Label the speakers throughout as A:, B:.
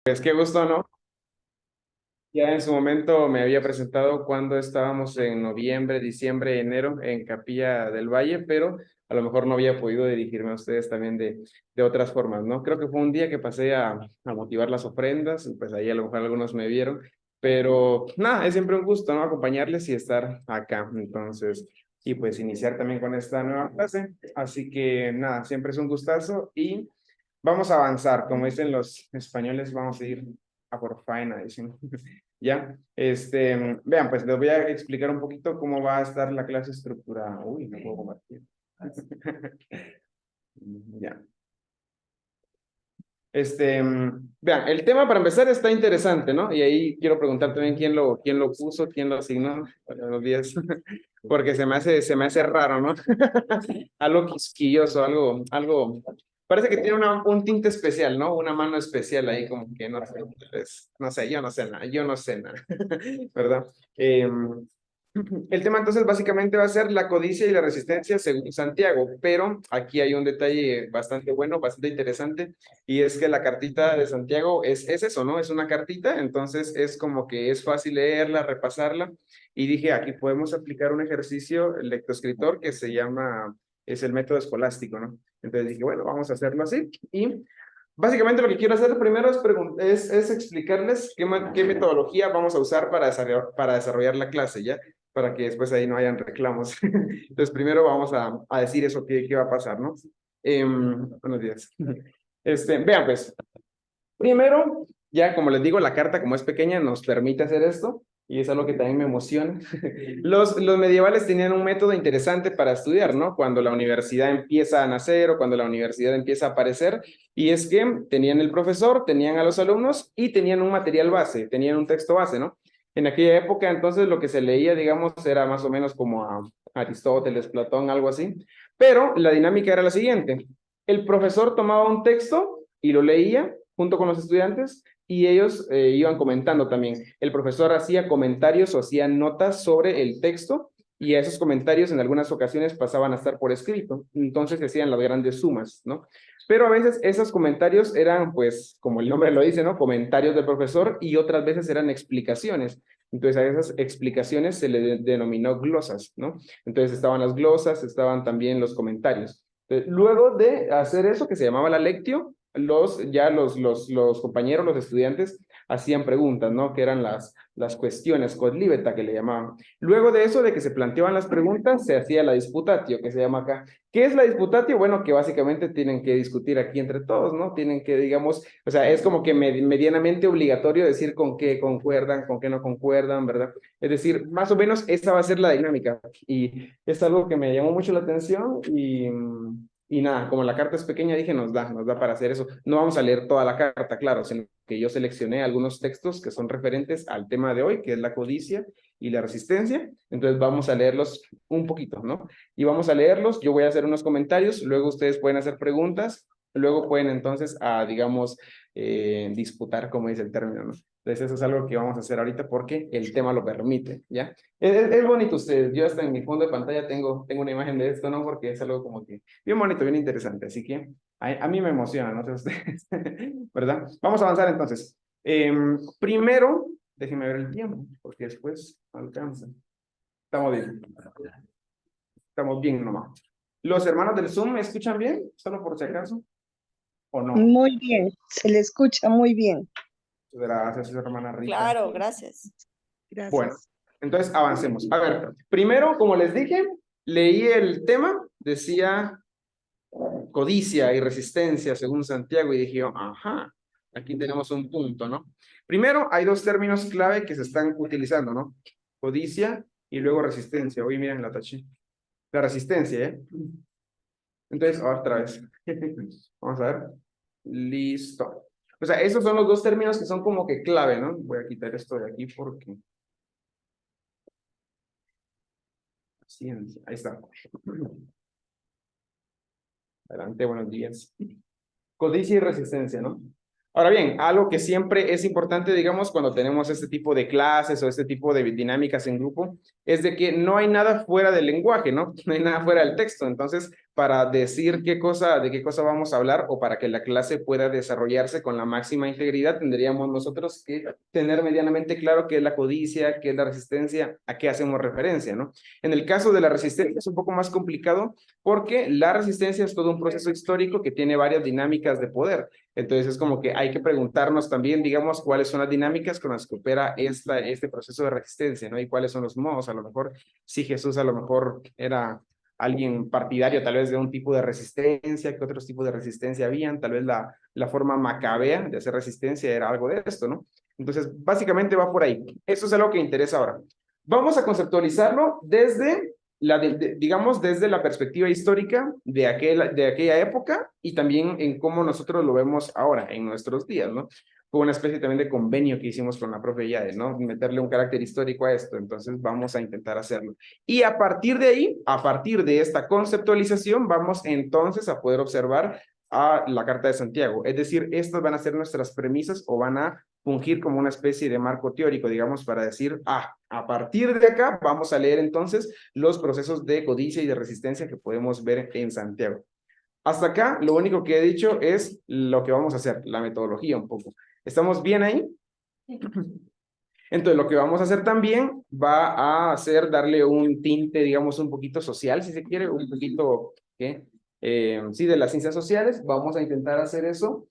A: Pues qué gusto, ¿no? Ya en su momento me había presentado cuando estábamos en noviembre, diciembre, enero en Capilla del Valle, pero a lo mejor no había podido dirigirme a ustedes también de otras formas, ¿no? Creo que fue un día que pasé a motivar las ofrendas, y pues ahí a lo mejor algunos me vieron, pero nada, es siempre un gusto, ¿no? Acompañarles y estar acá, entonces, y pues iniciar también con esta nueva clase. Así que nada, siempre es un gustazo y vamos a avanzar, como dicen los españoles, vamos a ir a por faena, dicen. Ya, vean, pues les voy a explicar un poquito cómo va a estar la clase estructurada. Uy, no puedo compartir. Ya. Vean, el tema para empezar está interesante, ¿no? Y ahí quiero preguntar también quién lo puso, quién lo asignó para los días, porque se me hace raro, ¿no? Algo quisquilloso, algo, parece que tiene un tinte especial, ¿no? Una mano especial ahí, como que no sé, pues, no sé, yo no sé nada, ¿verdad? El tema entonces básicamente va a ser la codicia y la resistencia según Santiago, pero aquí hay un detalle bastante bueno, bastante interesante, y es que la cartita de Santiago es eso, ¿no? Es una cartita, entonces es como que es fácil leerla, repasarla, y dije, aquí podemos aplicar un ejercicio lectoescritor que se llama, es el método escolástico, ¿no? Entonces dije, bueno, vamos a hacerlo así, y básicamente lo que quiero hacer primero es explicarles qué metodología vamos a usar para desarrollar la clase, ¿ya? Para que después ahí no hayan reclamos. Entonces, primero vamos a decir eso qué va a pasar, ¿no? Buenos días. Vean, pues, primero, ya como les digo, la carta, como es pequeña, nos permite hacer esto, y es algo que también me emociona. Los medievales tenían un método interesante para estudiar, ¿no? Cuando la universidad empieza a nacer o cuando la universidad empieza a aparecer, y es que tenían el profesor, tenían a los alumnos y tenían un material base, tenían un texto base, ¿no? En aquella época, entonces, lo que se leía, digamos, era más o menos como a Aristóteles, Platón, algo así, pero la dinámica era la siguiente. El profesor tomaba un texto y lo leía junto con los estudiantes y ellos iban comentando también. El profesor hacía comentarios o hacía notas sobre el texto y esos comentarios en algunas ocasiones pasaban a estar por escrito. Entonces se hacían las grandes sumas, ¿no? Pero a veces esos comentarios eran, pues, como el nombre lo dice, ¿no? Comentarios del profesor y otras veces eran explicaciones. Entonces a esas explicaciones se le denominó glosas, ¿no? Entonces estaban las glosas, estaban también los comentarios. Luego de hacer eso, que se llamaba la lectio, los compañeros, los estudiantes, hacían preguntas, ¿no? Que eran las cuestiones, codlibeta que le llamaban. Luego de eso, de que se planteaban las preguntas, se hacía la disputatio, que se llama acá. ¿Qué es la disputatio? Bueno, que básicamente tienen que discutir aquí entre todos, ¿no? Tienen que, digamos, o sea, es como que medianamente obligatorio decir con qué concuerdan, con qué no concuerdan, ¿verdad? Es decir, más o menos esa va a ser la dinámica. Y es algo que me llamó mucho la atención y nada, como la carta es pequeña, dije, nos da para hacer eso. No vamos a leer toda la carta, claro, sino que yo seleccioné algunos textos que son referentes al tema de hoy, que es la codicia y la resistencia. Entonces vamos a leerlos un poquito, ¿no? Y vamos a leerlos, yo voy a hacer unos comentarios, luego ustedes pueden hacer preguntas, luego pueden entonces, digamos, disputar, como dice el término, ¿no? Entonces eso es algo que vamos a hacer ahorita porque el tema lo permite, ¿ya? Es bonito ustedes, yo hasta en mi fondo de pantalla tengo una imagen de esto, ¿no? Porque es algo como que bien bonito, bien interesante, así que a mí me emociona, no sé ustedes, ¿verdad? Vamos a avanzar entonces. Primero, déjenme ver el tiempo, porque después no alcanza. Estamos bien, estamos bien nomás. ¿Los hermanos del Zoom me escuchan bien? Solo por si acaso, ¿o no?
B: Muy bien, se le escucha muy bien.
A: Gracias, hermana Rita.
C: Claro, gracias.
A: Bueno,
B: Gracias.
A: entonces avancemos. A ver, primero, como les dije, leí el tema, decía codicia y resistencia según Santiago y dije, yo, ajá, aquí tenemos un punto, ¿no? Primero, hay dos términos clave que se están utilizando, ¿no? Codicia y luego resistencia. Oye, miren la taché. La resistencia, ¿eh? Entonces, otra vez. Vamos a ver. Listo. O sea, esos son los dos términos que son como que clave, ¿no? Voy a quitar esto de aquí porque... Ciencia. Ahí está. Adelante, buenos días. Codicia y resistencia, ¿no? Ahora bien, algo que siempre es importante, digamos, cuando tenemos este tipo de clases o este tipo de dinámicas en grupo, es de que no hay nada fuera del lenguaje, ¿no? No hay nada fuera del texto. Entonces, para decir de qué cosa vamos a hablar o para que la clase pueda desarrollarse con la máxima integridad, tendríamos nosotros que tener medianamente claro qué es la codicia, qué es la resistencia, a qué hacemos referencia, ¿no? En el caso de la resistencia es un poco más complicado porque la resistencia es todo un proceso histórico que tiene varias dinámicas de poder. Entonces es como que hay que preguntarnos también, digamos, cuáles son las dinámicas con las que opera este proceso de resistencia, ¿no? Y cuáles son los modos. A lo mejor, si Jesús a lo mejor era alguien partidario tal vez de un tipo de resistencia, qué otros tipos de resistencia habían, tal vez la forma macabea de hacer resistencia era algo de esto, ¿no? Entonces, básicamente va por ahí. Eso es algo que interesa ahora. Vamos a conceptualizarlo desde digamos, desde la perspectiva histórica de aquella época y también en cómo nosotros lo vemos ahora, en nuestros días, ¿no? Fue una especie también de convenio que hicimos con la profe Yade, ¿no? Meterle un carácter histórico a esto, entonces vamos a intentar hacerlo. Y a partir de ahí, a partir de esta conceptualización, vamos entonces a poder observar a la Carta de Santiago. Es decir, estas van a ser nuestras premisas o van a fungir como una especie de marco teórico, digamos, para decir, a partir de acá vamos a leer entonces los procesos de codicia y de resistencia que podemos ver en Santiago. Hasta acá, lo único que he dicho es lo que vamos a hacer, la metodología un poco. ¿Estamos bien ahí? Entonces, lo que vamos a hacer también va a ser darle un tinte, digamos, un poquito social, si se quiere, un poquito, ¿qué? Sí, de las ciencias sociales. Vamos a intentar hacer eso.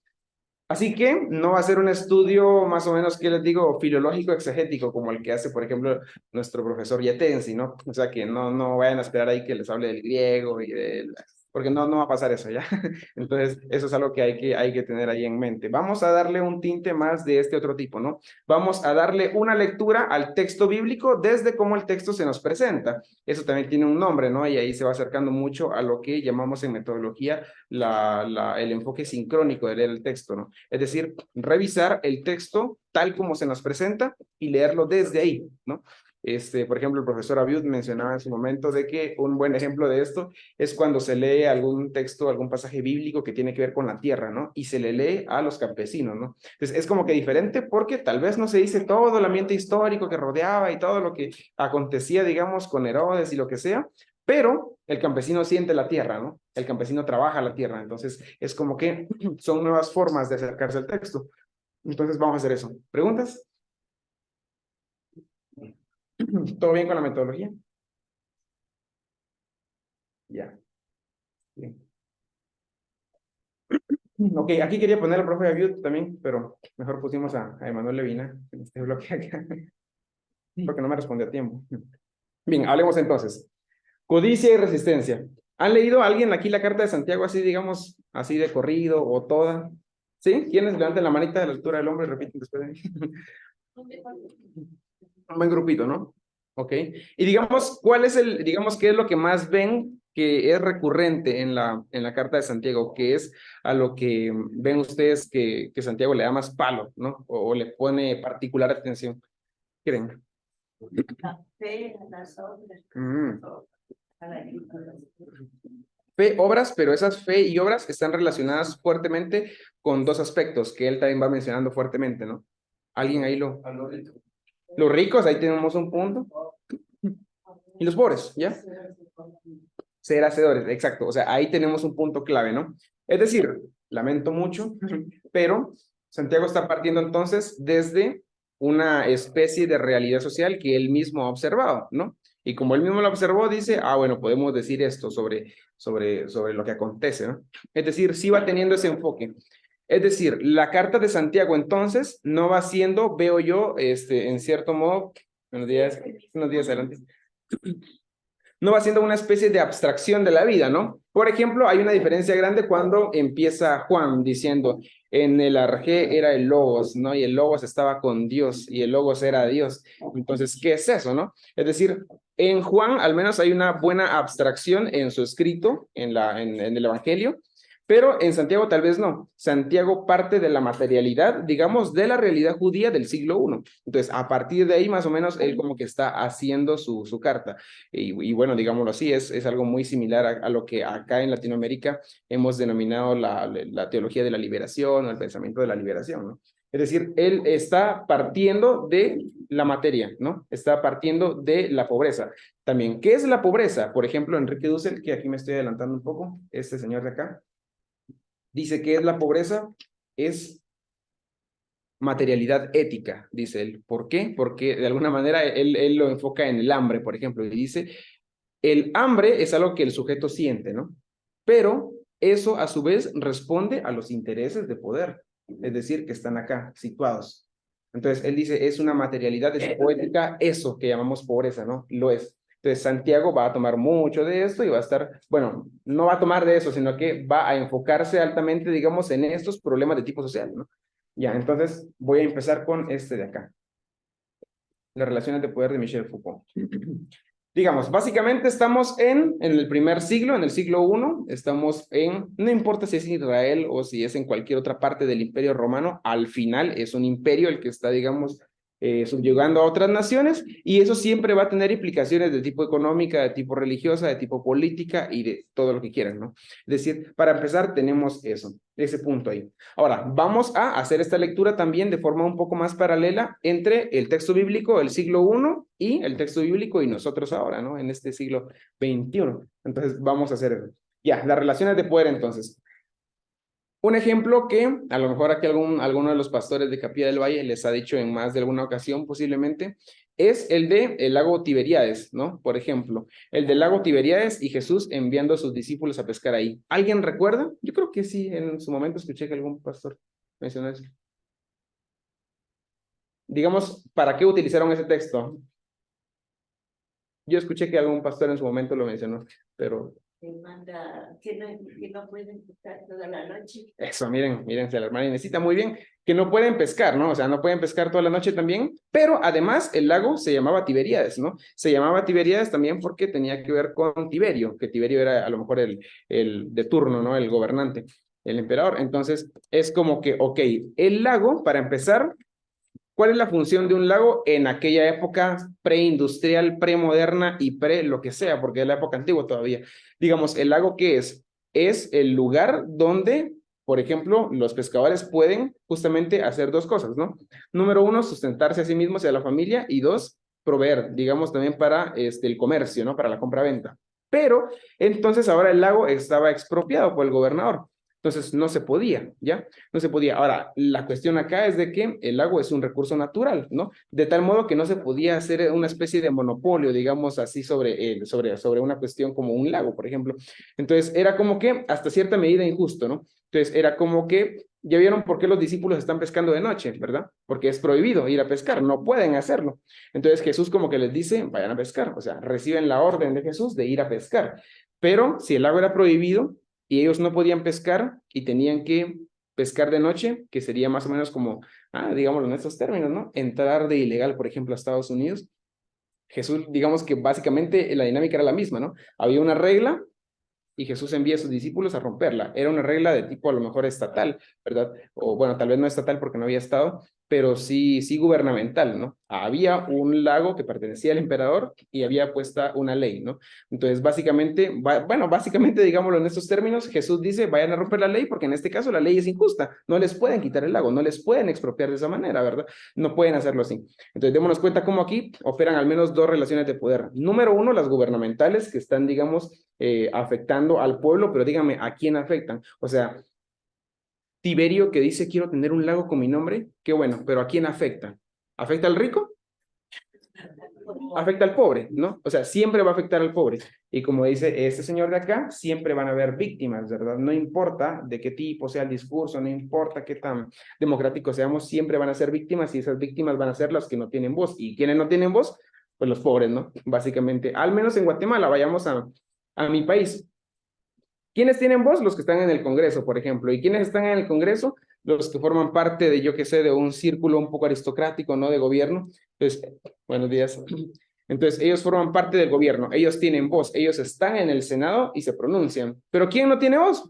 A: Así que no va a ser un estudio más o menos, ¿qué les digo? Filológico exegético, como el que hace, por ejemplo, nuestro profesor Yatensi, ¿no? O sea, que no vayan a esperar ahí que les hable del griego y del... Porque no va a pasar eso, ¿ya? Entonces, eso es algo que hay que tener ahí en mente. Vamos a darle un tinte más de este otro tipo, ¿no? Vamos a darle una lectura al texto bíblico desde cómo el texto se nos presenta. Eso también tiene un nombre, ¿no? Y ahí se va acercando mucho a lo que llamamos en metodología el enfoque sincrónico de leer el texto, ¿no? Es decir, revisar el texto tal como se nos presenta y leerlo desde ahí, ¿no? Por ejemplo, el profesor Abiud mencionaba en su momento de que un buen ejemplo de esto es cuando se lee algún texto, algún pasaje bíblico que tiene que ver con la tierra, ¿no? Y se le lee a los campesinos, ¿no? Entonces, es como que diferente porque tal vez no se dice todo el ambiente histórico que rodeaba y todo lo que acontecía, digamos, con Herodes y lo que sea, pero el campesino siente la tierra, ¿no? El campesino trabaja la tierra, entonces es como que son nuevas formas de acercarse al texto. Entonces vamos a hacer eso. ¿Preguntas? ¿Todo bien con la metodología? Ya. Bien. Ok, aquí quería poner al profe Abiud también, pero mejor pusimos a Emanuel Levina en este bloque acá, porque no me respondió a tiempo. Bien, hablemos entonces. Codicia y resistencia. ¿Han leído a alguien aquí la Carta de Santiago así, digamos, así de corrido o toda? ¿Sí? ¿Quiénes levanten la manita de la altura del hombre y repiten después de mí? Un buen grupito, ¿no? Ok. Y digamos, digamos, qué es lo que más ven que es recurrente en la Carta de Santiago? ¿Qué es a lo que ven ustedes que Santiago le da más palo, ¿no? O le pone particular atención? ¿Creen?
C: La fe, las obras.
A: Fe, obras, pero esas fe y obras están relacionadas fuertemente con dos aspectos que él también va mencionando fuertemente, ¿no? ¿Alguien ahí los ricos, ahí tenemos un punto. Y los pobres, ¿ya? Ser hacedores, exacto. O sea, ahí tenemos un punto clave, ¿no? Es decir, lamento mucho, pero Santiago está partiendo entonces desde una especie de realidad social que él mismo ha observado, ¿no? Y como él mismo lo observó, dice, bueno, podemos decir esto sobre lo que acontece, ¿no? Es decir, sí va teniendo ese enfoque. Es decir, la carta de Santiago entonces no va siendo, veo yo, en cierto modo, unos días adelante, no va siendo una especie de abstracción de la vida, ¿no? Por ejemplo, hay una diferencia grande cuando empieza Juan diciendo, en el arjé era el Logos, ¿no? Y el Logos estaba con Dios y el Logos era Dios. Entonces, ¿qué es eso, no? Es decir, en Juan al menos hay una buena abstracción en su escrito, en el Evangelio, pero en Santiago tal vez no. Santiago parte de la materialidad, digamos, de la realidad judía del siglo I. Entonces, a partir de ahí, más o menos, él como que está haciendo su carta. Y bueno, digámoslo así, es algo muy similar a lo que acá en Latinoamérica hemos denominado la teología de la liberación o el pensamiento de la liberación, ¿no? Es decir, él está partiendo de la materia, ¿no? Está partiendo de la pobreza. También, ¿qué es la pobreza? Por ejemplo, Enrique Dussel, que aquí me estoy adelantando un poco, este señor de acá, dice que es la pobreza, es materialidad ética, dice él. ¿Por qué? Porque de alguna manera él lo enfoca en el hambre, por ejemplo, y dice, el hambre es algo que el sujeto siente, ¿no? Pero eso a su vez responde a los intereses de poder, es decir, que están acá, situados. Entonces, él dice, es una materialidad, es poética, eso que llamamos pobreza, ¿no? Lo es. Entonces, Santiago va a tomar mucho de esto y va a estar, bueno, no va a tomar de eso, sino que va a enfocarse altamente, digamos, en estos problemas de tipo social, ¿no? Ya, entonces voy a empezar con este de acá. Las relaciones de poder de Michel Foucault. Digamos, básicamente estamos en el primer siglo, en el siglo I, estamos no importa si es Israel o si es en cualquier otra parte del Imperio Romano, al final es un imperio el que está, digamos, subyugando a otras naciones, y eso siempre va a tener implicaciones de tipo económica, de tipo religiosa, de tipo política y de todo lo que quieran, ¿no? Es decir, para empezar tenemos eso, ese punto ahí. Ahora, vamos a hacer esta lectura también de forma un poco más paralela entre el texto bíblico del siglo I y el texto bíblico y nosotros ahora, ¿no? En este siglo XXI. Entonces, vamos a hacer eso. Ya, las relaciones de poder entonces. Un ejemplo que a lo mejor aquí alguno de los pastores de Capilla del Valle les ha dicho en más de alguna ocasión posiblemente, es el de el lago Tiberíades, ¿no? Por ejemplo, el del lago Tiberíades y Jesús enviando a sus discípulos a pescar ahí. ¿Alguien recuerda? Yo creo que sí, en su momento escuché que algún pastor mencionó eso. Digamos, ¿para qué utilizaron ese texto? Yo escuché que algún pastor en su momento lo mencionó, pero
C: Te manda que no pueden estar toda la noche.
A: eso, miren, la hermana necesita muy bien, que no pueden pescar, ¿no? O sea, no pueden pescar toda la noche también, pero además el lago se llamaba Tiberíades, ¿no? Se llamaba Tiberíades también porque tenía que ver con Tiberio, que Tiberio era a lo mejor el de turno, ¿no? El gobernante, el emperador. Entonces, es como que, ok, el lago, para empezar, ¿cuál es la función de un lago en aquella época preindustrial, premoderna y pre lo que sea? Porque es la época antigua todavía. Digamos, ¿el lago qué es? Es el lugar donde, por ejemplo, los pescadores pueden justamente hacer dos cosas, ¿no? Número uno, sustentarse a sí mismos y a la familia, y dos, proveer, digamos, también para el comercio, ¿no? Para la compra-venta. Pero entonces ahora el lago estaba expropiado por el gobernador. Entonces no se podía, ¿ya? No se podía. Ahora, la cuestión acá es de que el agua es un recurso natural, ¿no? De tal modo que no se podía hacer una especie de monopolio, digamos así, sobre una cuestión como un lago, por ejemplo. Entonces, era como que hasta cierta medida injusto, ¿no? Entonces, era como que, ya vieron por qué los discípulos están pescando de noche, ¿verdad? Porque es prohibido ir a pescar, no pueden hacerlo. Entonces, Jesús como que les dice, vayan a pescar, o sea, reciben la orden de Jesús de ir a pescar. Pero si el lago era prohibido, y ellos no podían pescar y tenían que pescar de noche, que sería más o menos como, digámoslo en estos términos, ¿no? Entrar de ilegal, por ejemplo, a Estados Unidos. Jesús, digamos que básicamente la dinámica era la misma, ¿no? Había una regla y Jesús envía a sus discípulos a romperla. Era una regla de tipo a lo mejor estatal, ¿verdad? O bueno, tal vez no estatal porque no había estado, pero sí gubernamental, ¿no? Había un lago que pertenecía al emperador y había puesta una ley, ¿no? Entonces, básicamente, básicamente, digámoslo en estos términos, Jesús dice, vayan a romper la ley porque en este caso la ley es injusta, no les pueden quitar el lago, no les pueden expropiar de esa manera, ¿verdad? No pueden hacerlo así. Entonces, démonos cuenta cómo aquí operan al menos dos relaciones de poder. Número uno, las gubernamentales que están, digamos, afectando al pueblo, pero díganme, ¿a quién afectan? O sea, Tiberio que dice quiero tener un lago con mi nombre, qué bueno, pero ¿a quién afecta? ¿Afecta al rico? Afecta al pobre, ¿no? O sea, siempre va a afectar al pobre. Y como dice este señor de acá, siempre van a haber víctimas, ¿verdad? No importa de qué tipo sea el discurso, no importa qué tan democrático seamos, siempre van a ser víctimas y esas víctimas van a ser las que no tienen voz. ¿Y quienes no tienen voz? Pues los pobres, ¿no? Básicamente, al menos en Guatemala, vayamos a mi país. ¿Quiénes tienen voz? Los que están en el Congreso, por ejemplo. ¿Y quiénes están en el Congreso? Los que forman parte de, yo qué sé, de un círculo un poco aristocrático, ¿no? De gobierno. Entonces, buenos días. Entonces, ellos forman parte del gobierno, ellos tienen voz, ellos están en el Senado y se pronuncian. ¿Pero quién no tiene voz?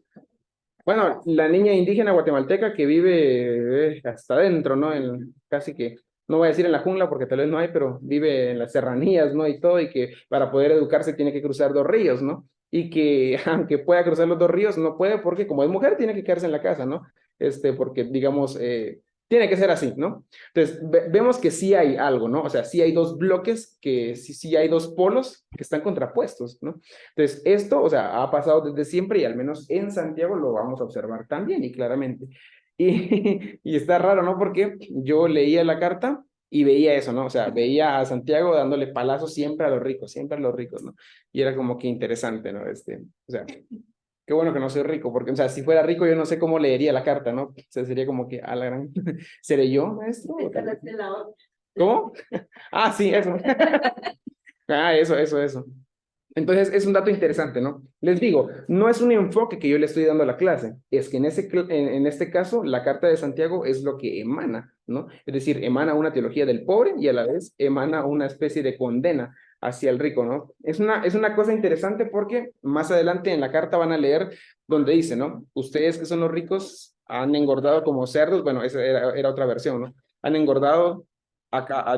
A: Bueno, la niña indígena guatemalteca que vive hasta adentro, ¿no? Casi que, no voy a decir en la jungla porque tal vez no hay, pero vive en las serranías, ¿no? Y todo, y que para poder educarse tiene que cruzar dos ríos, ¿no? Y que aunque pueda cruzar los dos ríos, no puede porque como es mujer tiene que quedarse en la casa, ¿no? Porque digamos, Tiene que ser así, ¿no? Entonces, vemos que sí hay algo, ¿no? O sea, sí hay dos bloques, que sí hay dos polos que están contrapuestos, ¿no? Entonces, esto, o sea, ha pasado desde siempre y al menos en Santiago lo vamos a observar también y claramente. Y está raro, ¿no? Porque yo leía la carta y veía eso, ¿no? O sea, veía a Santiago dándole palazos siempre a los ricos, siempre a los ricos, ¿no? Y era como que interesante, ¿no? O sea, qué bueno que no soy rico, porque, o sea, si fuera rico yo no sé cómo leería la carta, ¿no? O sea, sería como que, a la gran, ¿seré yo, maestro?
C: Esa es la otra.
A: ¿Cómo? Ah, sí, eso. Ah, eso. Entonces, es un dato interesante, ¿no? Les digo, no es un enfoque que yo le estoy dando a la clase, es que en este caso, la Carta de Santiago es lo que emana, ¿no? Es decir, emana una teología del pobre y a la vez emana una especie de condena hacia el rico, ¿no? Es una cosa interesante porque más adelante en la carta van a leer donde dice, ¿no? Ustedes que son los ricos han engordado como cerdos, bueno, esa era otra versión, ¿no? Han engordado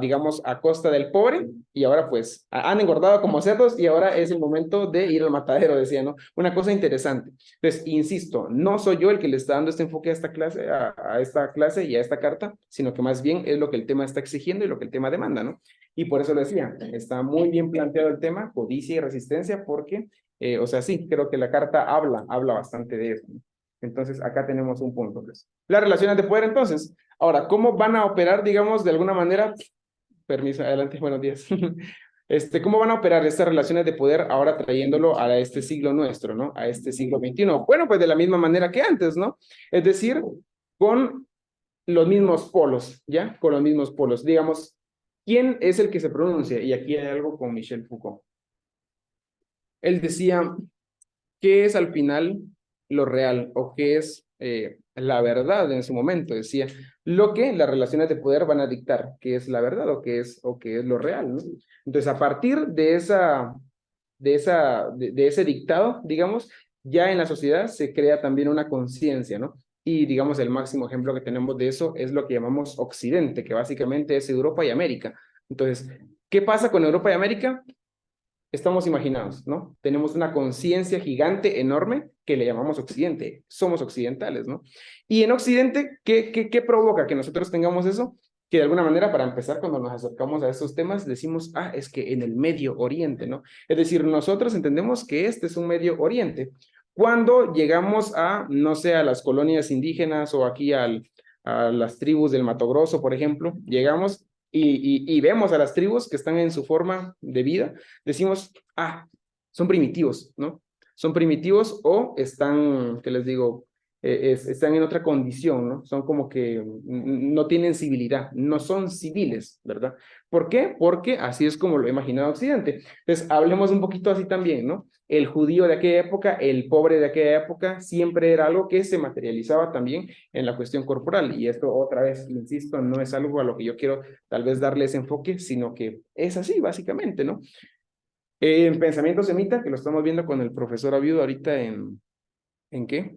A: digamos, a costa del pobre, y ahora pues han engordado como cerdos y ahora es el momento de ir al matadero, decía, ¿no? Una cosa interesante. Entonces, insisto, no soy yo el que le está dando este enfoque a esta clase, a esta clase y a esta carta, sino que más bien es lo que el tema está exigiendo y lo que el tema demanda, ¿no? Y por eso lo decía, está muy bien planteado el tema, codicia y resistencia, porque, o sea, sí, creo que la carta habla bastante de eso, ¿no? Entonces, acá tenemos un punto. Pues. Las relaciones de poder, entonces. Ahora, ¿cómo van a operar, digamos, de alguna manera? Permiso, adelante, buenos días. ¿Cómo van a operar estas relaciones de poder ahora trayéndolo a este siglo nuestro, ¿no? A este siglo XXI. Bueno, pues de la misma manera que antes, ¿no? Es decir, con los mismos polos, ¿ya? Con los mismos polos. Digamos, ¿quién es el que se pronuncia? Y aquí hay algo con Michel Foucault. Él decía, ¿qué es al final lo real o qué es la verdad en su momento? Decía, lo que las relaciones de poder van a dictar, qué es la verdad o qué es lo real, ¿no? Entonces, a partir de ese dictado, digamos, ya en la sociedad se crea también una conciencia, ¿no? Y digamos, el máximo ejemplo que tenemos de eso es lo que llamamos Occidente, que básicamente es Europa y América. Entonces, ¿qué pasa con Europa y América? Estamos imaginados, ¿no? Tenemos una conciencia gigante, enorme, que le llamamos Occidente. Somos occidentales, ¿no? Y en Occidente, ¿qué provoca que nosotros tengamos eso? Que de alguna manera, para empezar, cuando nos acercamos a estos temas, decimos, es que en el Medio Oriente, ¿no? Es decir, nosotros entendemos que este es un Medio Oriente. Cuando llegamos no sé, a las colonias indígenas o aquí a las tribus del Mato Grosso, por ejemplo, llegamos y vemos a las tribus que están en su forma de vida, decimos, son primitivos, ¿no? Son primitivos o están, ¿qué les digo? Están en otra condición, ¿no? Son como que no tienen civilidad, no son civiles, ¿verdad? ¿Por qué? Porque así es como lo ha imaginado Occidente. Entonces, hablemos un poquito así también, ¿no? El judío de aquella época, el pobre de aquella época, siempre era algo que se materializaba también en la cuestión corporal. Y esto otra vez, insisto, no es algo a lo que yo quiero tal vez darle ese enfoque, sino que es así, básicamente, ¿no? En Pensamiento Semita, que lo estamos viendo con el profesor Aviudo ahorita ¿en qué?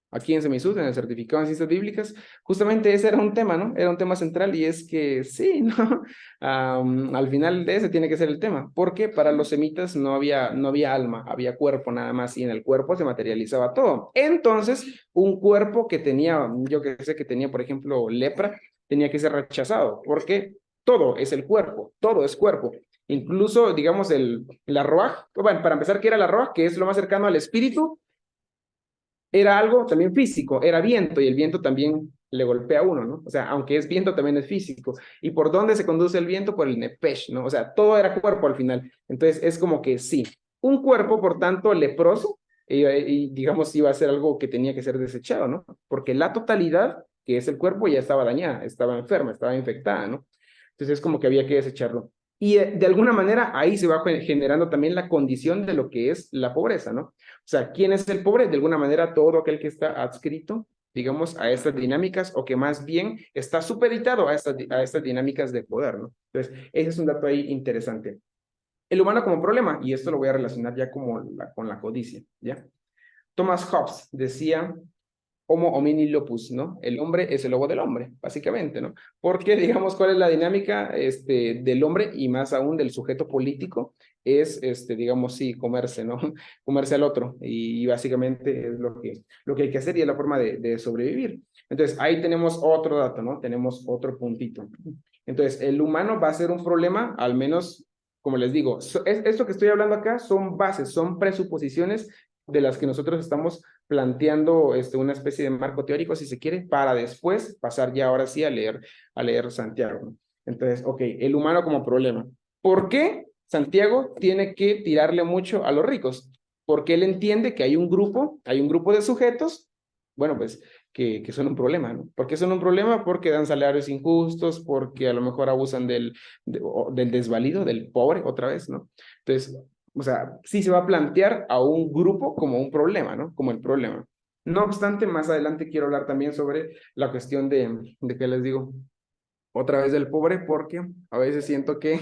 A: Aquí en Semisud, en el certificado en ciencias bíblicas, justamente ese era un tema, ¿no? Era un tema central y es que sí, ¿no? Al final de ese tiene que ser el tema, porque para los semitas no había alma, había cuerpo nada más y en el cuerpo se materializaba todo. Entonces, un cuerpo que tenía, yo que sé, que tenía, por ejemplo, lepra, tenía que ser rechazado, porque todo es el cuerpo, todo es cuerpo. Incluso, digamos, la Ruaj, bueno, para empezar, ¿qué era la Ruaj? Que es lo más cercano al espíritu, era algo también físico, era viento y el viento también le golpea a uno, ¿no? O sea, aunque es viento, también es físico. ¿Y por dónde se conduce el viento? Por el nepesh, ¿no? O sea, todo era cuerpo al final. Entonces, es como que sí, un cuerpo, por tanto, leproso, y digamos, iba a ser algo que tenía que ser desechado, ¿no? Porque la totalidad, que es el cuerpo, ya estaba dañada, estaba enferma, estaba infectada, ¿no? Entonces, es como que había que desecharlo. Y de alguna manera ahí se va generando también la condición de lo que es la pobreza, ¿no? O sea, ¿quién es el pobre? De alguna manera todo aquel que está adscrito, digamos, a estas dinámicas o que más bien está supeditado a estas dinámicas de poder, ¿no? Entonces, ese es un dato ahí interesante. El humano como problema, y esto lo voy a relacionar ya como con la codicia, ¿ya? Thomas Hobbes decía, Homo homini lupus, ¿no? El hombre es el lobo del hombre, básicamente, ¿no? Porque, digamos, ¿cuál es la dinámica del hombre y más aún del sujeto político? Es, digamos, sí, comerse, ¿no? Comerse al otro y básicamente es lo que hay que hacer y es la forma de sobrevivir. Entonces, ahí tenemos otro dato, ¿no? Tenemos otro puntito. Entonces, el humano va a ser un problema, al menos, como les digo, esto que estoy hablando acá son bases, son presuposiciones de las que nosotros estamos planteando una especie de marco teórico, si se quiere, para después pasar ya ahora sí a leer Santiago, ¿no? Entonces, ok, el humano como problema. ¿Por qué Santiago tiene que tirarle mucho a los ricos? Porque él entiende que hay un grupo de sujetos, bueno, pues, que son un problema, ¿no? ¿Por qué son un problema? Porque dan salarios injustos, porque a lo mejor abusan del desvalido, del pobre, otra vez, ¿no? Entonces, o sea, sí se va a plantear a un grupo como un problema, ¿no? Como el problema. No obstante, más adelante quiero hablar también sobre la cuestión de ¿qué les digo? Otra vez del pobre, porque a veces siento que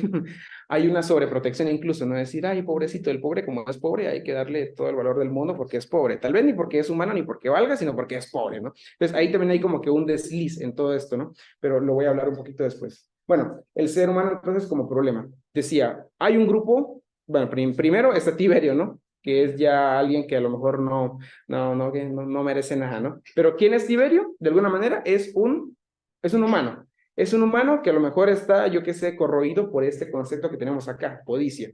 A: hay una sobreprotección incluso, no decir, ay, pobrecito, el pobre como es pobre, hay que darle todo el valor del mundo porque es pobre. Tal vez ni porque es humano, ni porque valga, sino porque es pobre, ¿no? Entonces ahí también hay como que un desliz en todo esto, ¿no? Pero lo voy a hablar un poquito después. Bueno, el ser humano entonces como problema. Decía, hay un grupo, bueno, primero está Tiberio, ¿no? Que es ya alguien que a lo mejor no merece nada, ¿no? Pero ¿quién es Tiberio? De alguna manera es un humano. Es un humano que a lo mejor está, yo qué sé, corroído por este concepto que tenemos acá, codicia.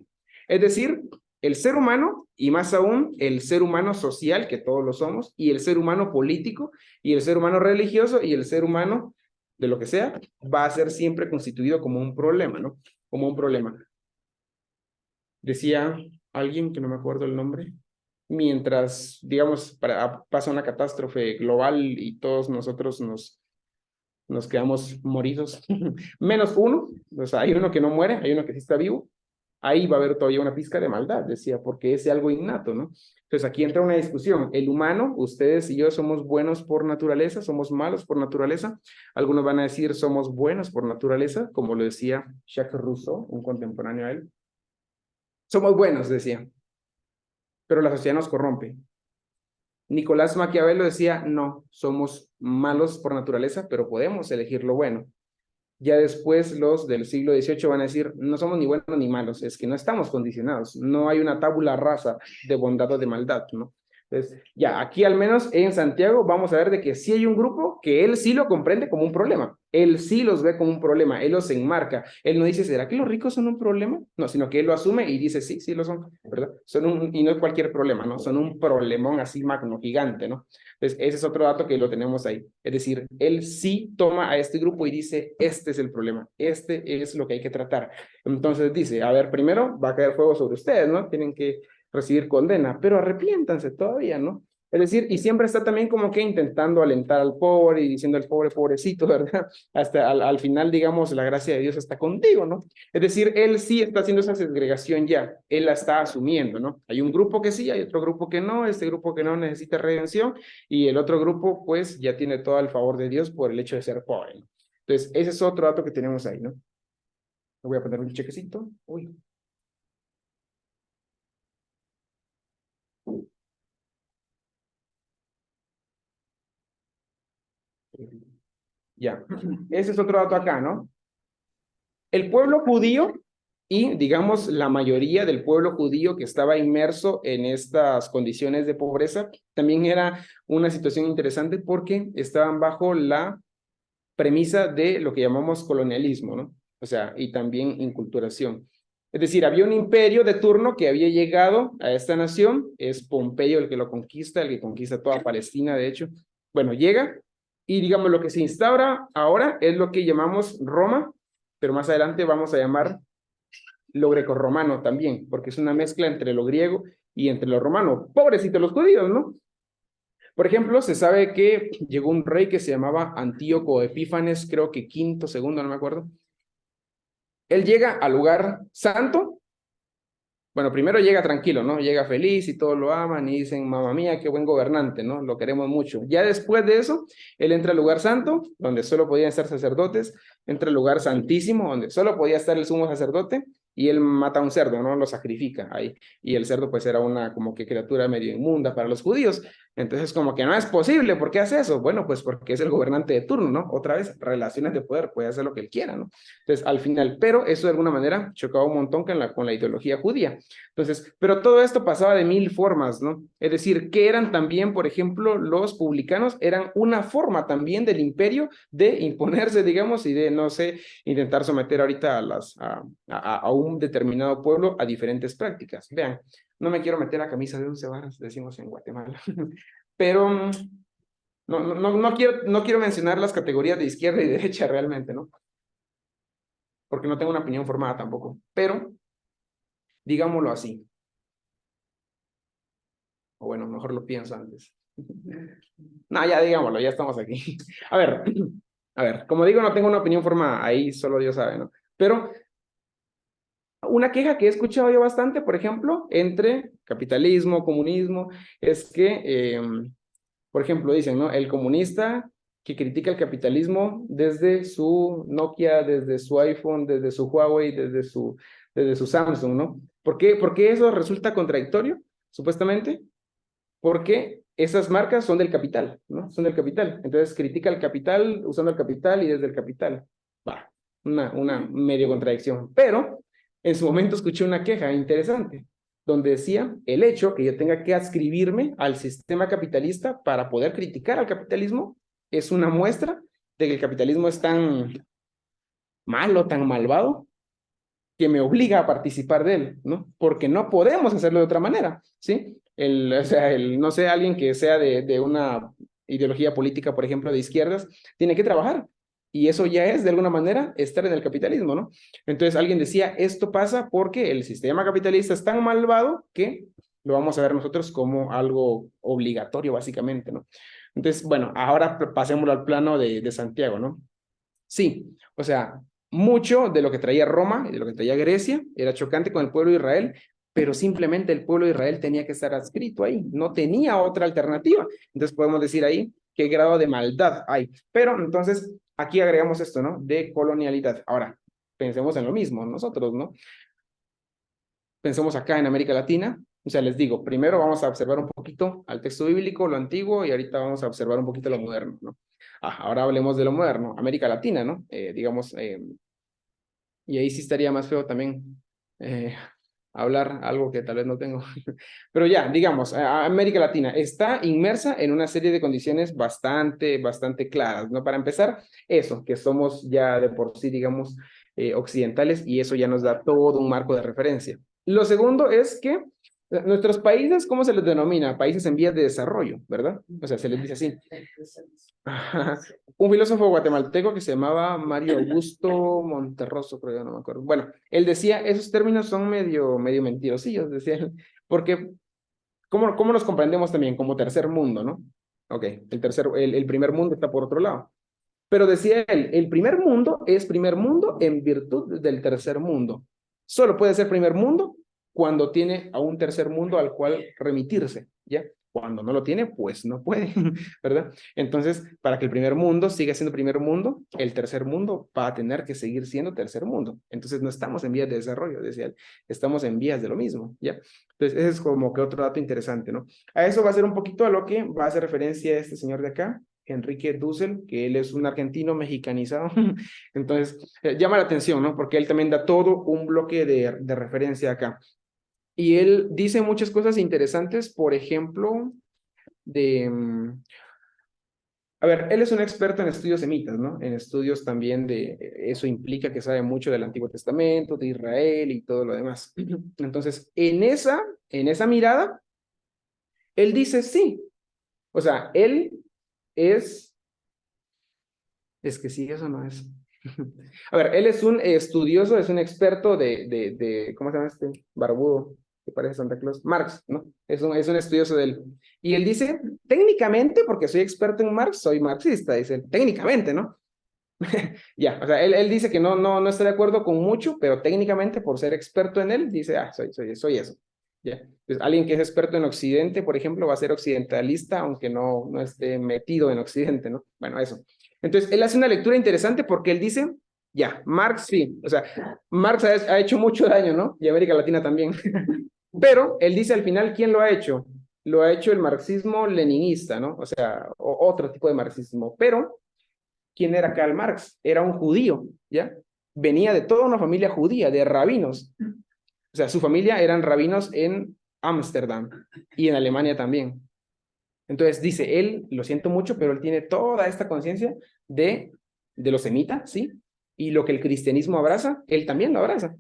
A: Es decir, el ser humano, y más aún el ser humano social, que todos lo somos, y el ser humano político, y el ser humano religioso, y el ser humano de lo que sea, va a ser siempre constituido como un problema, ¿no? Como un problema. Decía alguien, que no me acuerdo el nombre, mientras, digamos, pasa una catástrofe global y todos nosotros nos quedamos moridos, menos uno, o sea, hay uno que no muere, hay uno que sí está vivo, ahí va a haber todavía una pizca de maldad, decía, porque es algo innato, ¿no? Entonces aquí entra una discusión, el humano, ustedes y yo somos buenos por naturaleza, somos malos por naturaleza, algunos van a decir somos buenos por naturaleza, como lo decía Jacques Rousseau, un contemporáneo a él, somos buenos, decía, pero la sociedad nos corrompe. Nicolás Maquiavelo decía, no, somos malos por naturaleza, pero podemos elegir lo bueno. Ya después los del siglo XVIII van a decir, no somos ni buenos ni malos, es que no estamos condicionados, no hay una tabula rasa de bondad o de maldad, ¿no? Entonces, ya, aquí al menos en Santiago vamos a ver de que sí hay un grupo que él sí lo comprende como un problema, él sí los ve como un problema, él los enmarca, él no dice, ¿será que los ricos son un problema? No, sino que él lo asume y dice, sí, sí lo son, ¿verdad? Y no es cualquier problema, ¿no? Son un problemón así magno, gigante, ¿no? Entonces, ese es otro dato que lo tenemos ahí. Es decir, él sí toma a este grupo y dice, este es el problema, este es lo que hay que tratar. Entonces dice, a ver, primero va a caer fuego sobre ustedes, ¿no? Tienen que recibir condena, pero arrepiéntanse todavía, ¿no? Es decir, y siempre está también como que intentando alentar al pobre y diciendo al pobre, pobrecito, ¿verdad? Hasta al final, digamos, la gracia de Dios está contigo, ¿no? Es decir, él sí está haciendo esa segregación ya, él la está asumiendo, ¿no? Hay un grupo que sí, hay otro grupo que no, este grupo que no necesita redención y el otro grupo, pues, ya tiene todo el favor de Dios por el hecho de ser pobre, ¿no? Entonces, ese es otro dato que tenemos ahí, ¿no? Le voy a poner un chequecito. Uy. Ya, ese es otro dato acá, ¿no? El pueblo judío y, digamos, la mayoría del pueblo judío que estaba inmerso en estas condiciones de pobreza, también era una situación interesante porque estaban bajo la premisa de lo que llamamos colonialismo, ¿no? O sea, y también inculturación. Es decir, había un imperio de turno que había llegado a esta nación, es Pompeyo el que lo conquista, el que conquista toda Palestina, de hecho. Bueno, llega y digamos lo que se instaura ahora es lo que llamamos Roma, pero más adelante vamos a llamar lo grecorromano también, porque es una mezcla entre lo griego y entre lo romano. Pobrecitos los judíos, ¿no? Por ejemplo, se sabe que llegó un rey que se llamaba Antíoco Epífanes, creo que quinto, segundo, no me acuerdo. Él llega al lugar santo. Bueno, primero llega tranquilo, ¿no? Llega feliz y todos lo aman y dicen, mamá mía, qué buen gobernante, ¿no? Lo queremos mucho. Ya después de eso, él entra al lugar santo, donde solo podían estar sacerdotes, entra al lugar santísimo, donde solo podía estar el sumo sacerdote, y él mata a un cerdo, ¿no? Lo sacrifica ahí. Y el cerdo, pues, era una como que criatura medio inmunda para los judíos. Entonces, como que no es posible, ¿por qué hace eso? Bueno, pues porque es el gobernante de turno, ¿no? Otra vez, relaciones de poder, puede hacer lo que él quiera, ¿no? Entonces, al final, pero eso de alguna manera chocaba un montón con la ideología judía. Entonces, pero todo esto pasaba de mil formas, ¿no? Es decir, que eran también, por ejemplo, los publicanos, eran una forma también del imperio de imponerse, digamos, y de, no sé, intentar someter ahorita a un determinado pueblo a diferentes prácticas. Vean, no me quiero meter a camisa de 11 varas, decimos en Guatemala. Pero no quiero mencionar las categorías de izquierda y derecha realmente, ¿no? Porque no tengo una opinión formada tampoco. Pero, digámoslo así. O bueno, mejor lo pienso antes. No, ya digámoslo, ya estamos aquí. A ver, como digo, no tengo una opinión formada, ahí solo Dios sabe, ¿no? Pero una queja que he escuchado yo bastante, por ejemplo, entre capitalismo, comunismo, es que por ejemplo, dicen, ¿no? El comunista que critica el capitalismo desde su Nokia, desde su iPhone, desde su Huawei, desde su Samsung, ¿no? ¿Por qué eso resulta contradictorio, supuestamente? Porque esas marcas son del capital, ¿no? Son del capital. Entonces critica el capital usando el capital y desde el capital. Va, una medio contradicción. Pero en su momento escuché una queja interesante, donde decía el hecho que yo tenga que adscribirme al sistema capitalista para poder criticar al capitalismo es una muestra de que el capitalismo es tan malo, tan malvado, que me obliga a participar de él, ¿no? Porque no podemos hacerlo de otra manera, ¿sí? O sea, no sé, alguien que sea de una ideología política, por ejemplo, de izquierdas, tiene que trabajar. Y eso ya es, de alguna manera, estar en el capitalismo, ¿no? Entonces alguien decía, esto pasa porque el sistema capitalista es tan malvado que lo vamos a ver nosotros como algo obligatorio, básicamente, ¿no? Entonces, bueno, ahora pasémoslo al plano de Santiago, ¿no? Sí, o sea, mucho de lo que traía Roma y de lo que traía Grecia era chocante con el pueblo de Israel, pero simplemente el pueblo de Israel tenía que estar adscrito ahí, no tenía otra alternativa. Entonces podemos decir ahí qué grado de maldad hay. Pero entonces aquí agregamos esto, ¿no? De colonialidad. Ahora, pensemos en lo mismo nosotros, ¿no? Pensemos acá en América Latina. O sea, les digo, primero vamos a observar un poquito al texto bíblico, lo antiguo, y ahorita vamos a observar un poquito lo moderno, ¿no? Ahora hablemos de lo moderno, América Latina, ¿no? Digamos, y ahí sí estaría más feo también eh, hablar algo que tal vez no tengo. Pero ya, digamos, América Latina está inmersa en una serie de condiciones bastante claras, ¿no? Para empezar, eso, que somos ya de por sí, digamos, occidentales y eso ya nos da todo un marco de referencia. Lo segundo es que nuestros países, ¿cómo se les denomina? Países en vías de desarrollo, ¿verdad? O sea, se les dice así. Un filósofo guatemalteco que se llamaba Mario Augusto Monterroso, creo yo, no me acuerdo. Bueno, él decía, esos términos son medio mentirosillos, decía él, porque ¿cómo los comprendemos también? Como tercer mundo, ¿no? Ok, el primer mundo está por otro lado. Pero decía él, el primer mundo es primer mundo en virtud del tercer mundo. Solo puede ser primer mundo cuando tiene a un tercer mundo al cual remitirse, ¿ya? Cuando no lo tiene, pues no puede, ¿verdad? Entonces, para que el primer mundo siga siendo primer mundo, el tercer mundo va a tener que seguir siendo tercer mundo. Entonces, no estamos en vías de desarrollo, decía él, estamos en vías de lo mismo, ¿ya? Entonces, ese es como que otro dato interesante, ¿no? A eso va a ser un poquito a lo que va a hacer referencia este señor de acá, Enrique Dussel, que él es un argentino mexicanizado. Entonces, llama la atención, ¿no? Porque él también da todo un bloque de referencia acá. Y él dice muchas cosas interesantes, por ejemplo, a ver, él es un experto en estudios semitas, ¿no? En estudios también eso implica que sabe mucho del Antiguo Testamento, de Israel y todo lo demás. Entonces, en esa mirada, él dice sí. O sea, él es que sí, eso no es. A ver, él es un estudioso, es un experto ¿cómo se llama este barbudo que parece Santa Claus? Marx, ¿no? Es un estudioso de él. Y él dice, técnicamente, porque soy experto en Marx, soy marxista, dice él, técnicamente, ¿no? Ya, o sea, él dice que no está de acuerdo con mucho, pero técnicamente, por ser experto en él, dice, soy eso. Ya. Entonces, alguien que es experto en Occidente, por ejemplo, va a ser occidentalista, aunque no esté metido en Occidente, ¿no? Bueno, eso. Entonces, él hace una lectura interesante porque él dice, ya, Marx sí, o sea, Marx ha hecho mucho daño, ¿no? Y América Latina también. Pero él dice al final, ¿quién lo ha hecho? lo ha hecho el marxismo-leninista, ¿no? O sea, otro tipo de marxismo. Pero, ¿quién era Karl Marx? Era un judío, ¿ya? Venía de toda una familia judía, de rabinos. O sea, su familia eran rabinos en Ámsterdam y en Alemania también. Entonces dice, él, lo siento mucho, pero él tiene toda esta conciencia de los semitas, ¿sí? Y lo que el cristianismo abraza, él también lo abraza.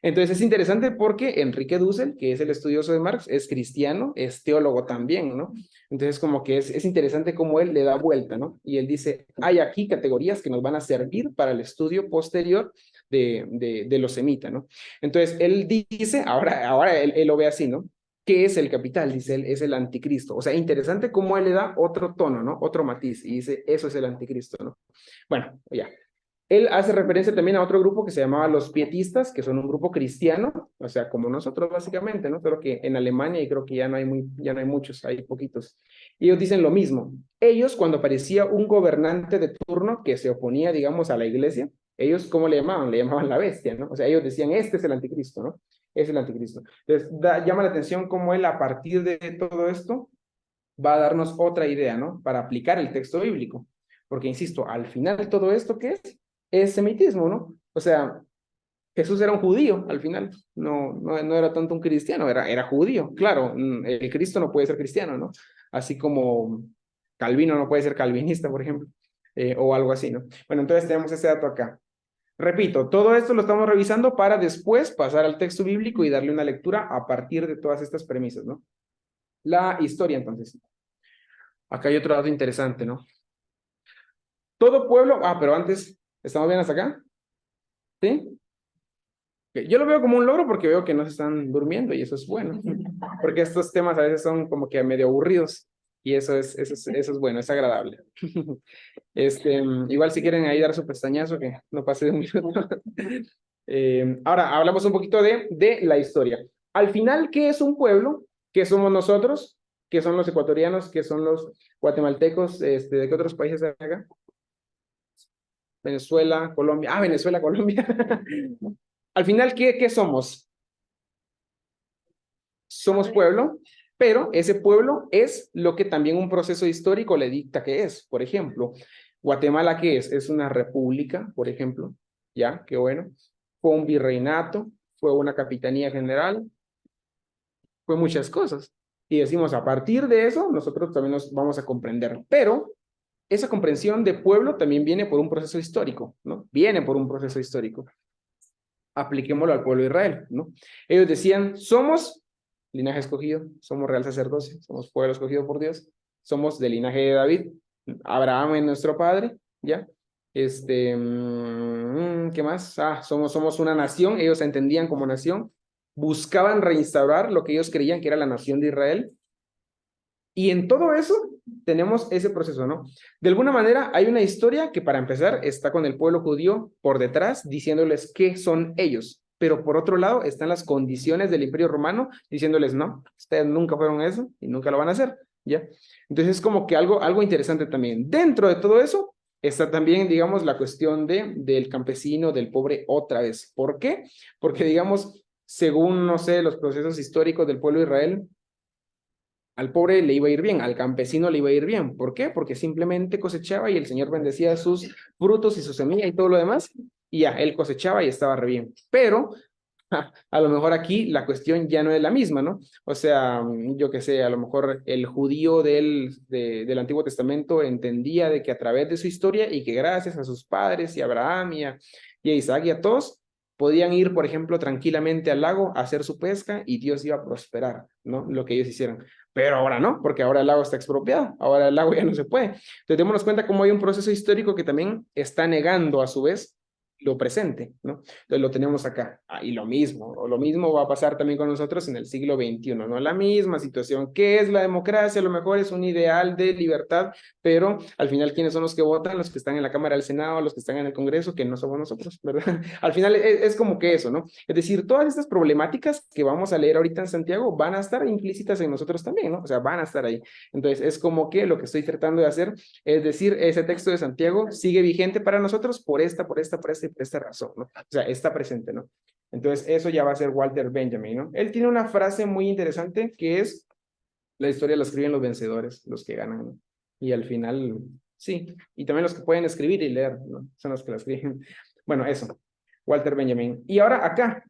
A: Entonces es interesante porque Enrique Dussel, que es el estudioso de Marx, es cristiano, es teólogo también, ¿no? Entonces como que es interesante cómo él le da vuelta, ¿no? Y él dice, hay aquí categorías que nos van a servir para el estudio posterior de los semitas, ¿no? Entonces él dice, ahora él lo ve así, ¿no? ¿Qué es el capital? Dice él, es el anticristo. O sea, interesante cómo él le da otro tono, ¿no? Otro matiz. Y dice, eso es el anticristo, ¿no? Bueno, ya. Él hace referencia también a otro grupo que se llamaba los pietistas, que son un grupo cristiano, o sea, como nosotros básicamente, ¿no? Pero que en Alemania, y creo que ya no hay muchos, hay poquitos. Y ellos dicen lo mismo. Ellos, cuando aparecía un gobernante de turno que se oponía, digamos, a la iglesia, ellos, ¿cómo le llamaban? Le llamaban la bestia, ¿no? O sea, ellos decían, este es el anticristo, ¿no? Es el anticristo. Entonces, llama la atención cómo él, a partir de todo esto, va a darnos otra idea, ¿no? Para aplicar el texto bíblico. Porque, insisto, al final todo esto, ¿qué es? Es semitismo, ¿no? O sea, Jesús era un judío al final, no era tanto un cristiano, era judío. Claro, el Cristo no puede ser cristiano, ¿no? Así como Calvino no puede ser calvinista, por ejemplo, o algo así, ¿no? Bueno, entonces tenemos ese dato acá. Repito, todo esto lo estamos revisando para después pasar al texto bíblico y darle una lectura a partir de todas estas premisas, ¿no? La historia, entonces. Acá hay otro dato interesante, ¿no? Todo pueblo, pero antes, ¿estamos bien hasta acá? ¿Sí? Yo lo veo como un logro porque veo que no se están durmiendo y eso es bueno, porque estos temas a veces son como que medio aburridos y eso es bueno, es agradable. Igual si quieren ahí dar su pestañazo, que no pase de un minuto. Ahora hablamos un poquito de la historia. Al final, ¿qué es un pueblo? ¿Qué somos nosotros? ¿Qué son los ecuatorianos? ¿Qué son los guatemaltecos? ¿De qué otros países hay acá? Venezuela, Colombia. Venezuela, Colombia. Al final, ¿qué somos? Somos pueblo, pero ese pueblo es lo que también un proceso histórico le dicta que es. Por ejemplo, Guatemala, ¿qué es? Es una república, por ejemplo. ¿Ya? Qué bueno. Fue un virreinato, fue una capitanía general, fue muchas cosas. Y decimos, a partir de eso, nosotros también nos vamos a comprender. Pero esa comprensión de pueblo también viene por un proceso histórico, ¿no? Viene por un proceso histórico. Apliquémoslo al pueblo de Israel, ¿no? Ellos decían, somos linaje escogido, somos real sacerdocio, somos pueblo escogido por Dios, somos del linaje de David, Abraham es nuestro padre, ¿ya? ¿Qué más? Somos una nación, ellos se entendían como nación, buscaban reinstaurar lo que ellos creían que era la nación de Israel, y en todo eso tenemos ese proceso, ¿no? De alguna manera hay una historia que para empezar está con el pueblo judío por detrás diciéndoles qué son ellos, pero por otro lado están las condiciones del Imperio Romano diciéndoles no, ustedes nunca fueron eso y nunca lo van a hacer, ¿ya? Entonces es como que algo interesante también. Dentro de todo eso está también, digamos, la cuestión del campesino, del pobre otra vez. ¿Por qué? Porque, digamos, según, no sé, los procesos históricos del pueblo de Israel, al pobre le iba a ir bien, al campesino le iba a ir bien. ¿Por qué? Porque simplemente cosechaba y el Señor bendecía sus frutos y su semilla y todo lo demás, y ya, él cosechaba y estaba re bien. Pero a lo mejor aquí la cuestión ya no es la misma, ¿no? O sea, yo qué sé, a lo mejor el judío del Antiguo Testamento entendía de que a través de su historia y que gracias a sus padres y a Abraham y a Isaac y a todos, podían ir, por ejemplo, tranquilamente al lago a hacer su pesca y Dios iba a prosperar, ¿no? Lo que ellos hicieran. Pero ahora no, porque ahora el lago está expropiado, ahora el lago ya no se puede. Entonces, démonos cuenta cómo hay un proceso histórico que también está negando a su vez lo presente, ¿no? Entonces lo tenemos acá. Y lo mismo va a pasar también con nosotros en el siglo XXI, ¿no? La misma situación. ¿Qué es la democracia? A lo mejor es un ideal de libertad, pero al final, ¿quiénes son los que votan? Los que están en la Cámara del Senado, los que están en el Congreso, que no somos nosotros, ¿verdad? Al final es como que eso, ¿no? Es decir, todas estas problemáticas que vamos a leer ahorita en Santiago van a estar implícitas en nosotros también, ¿no? O sea, van a estar ahí. Entonces, es como que lo que estoy tratando de hacer es decir, ese texto de Santiago sigue vigente para nosotros por esta y por esta razón, ¿no? O sea, está presente, ¿no? Entonces, eso ya va a ser Walter Benjamin, ¿no? Él tiene una frase muy interesante que es, La historia la escriben los vencedores, los que ganan, ¿no? Y al final, sí, y también los que pueden escribir y leer, ¿no? Son los que la escriben. Bueno, eso, Walter Benjamin. Y ahora acá,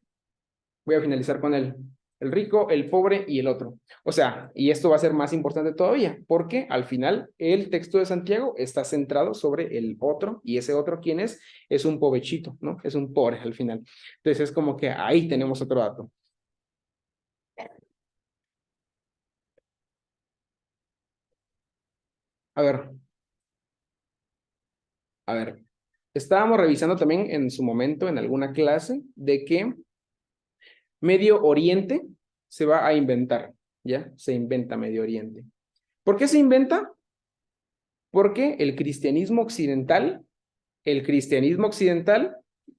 A: voy a finalizar con el rico, el pobre y el otro. O sea, y esto va a ser más importante todavía, porque al final el texto de Santiago está centrado sobre el otro, y ese otro, ¿quién es? Es un pobrecito, ¿no? Es un pobre al final. Entonces es como que ahí tenemos otro dato. A ver, a ver. Estábamos revisando también en su momento, en alguna clase, de que Medio Oriente se va a inventar, ¿ya? Se inventa Medio Oriente. ¿Por qué se inventa? Porque el cristianismo occidental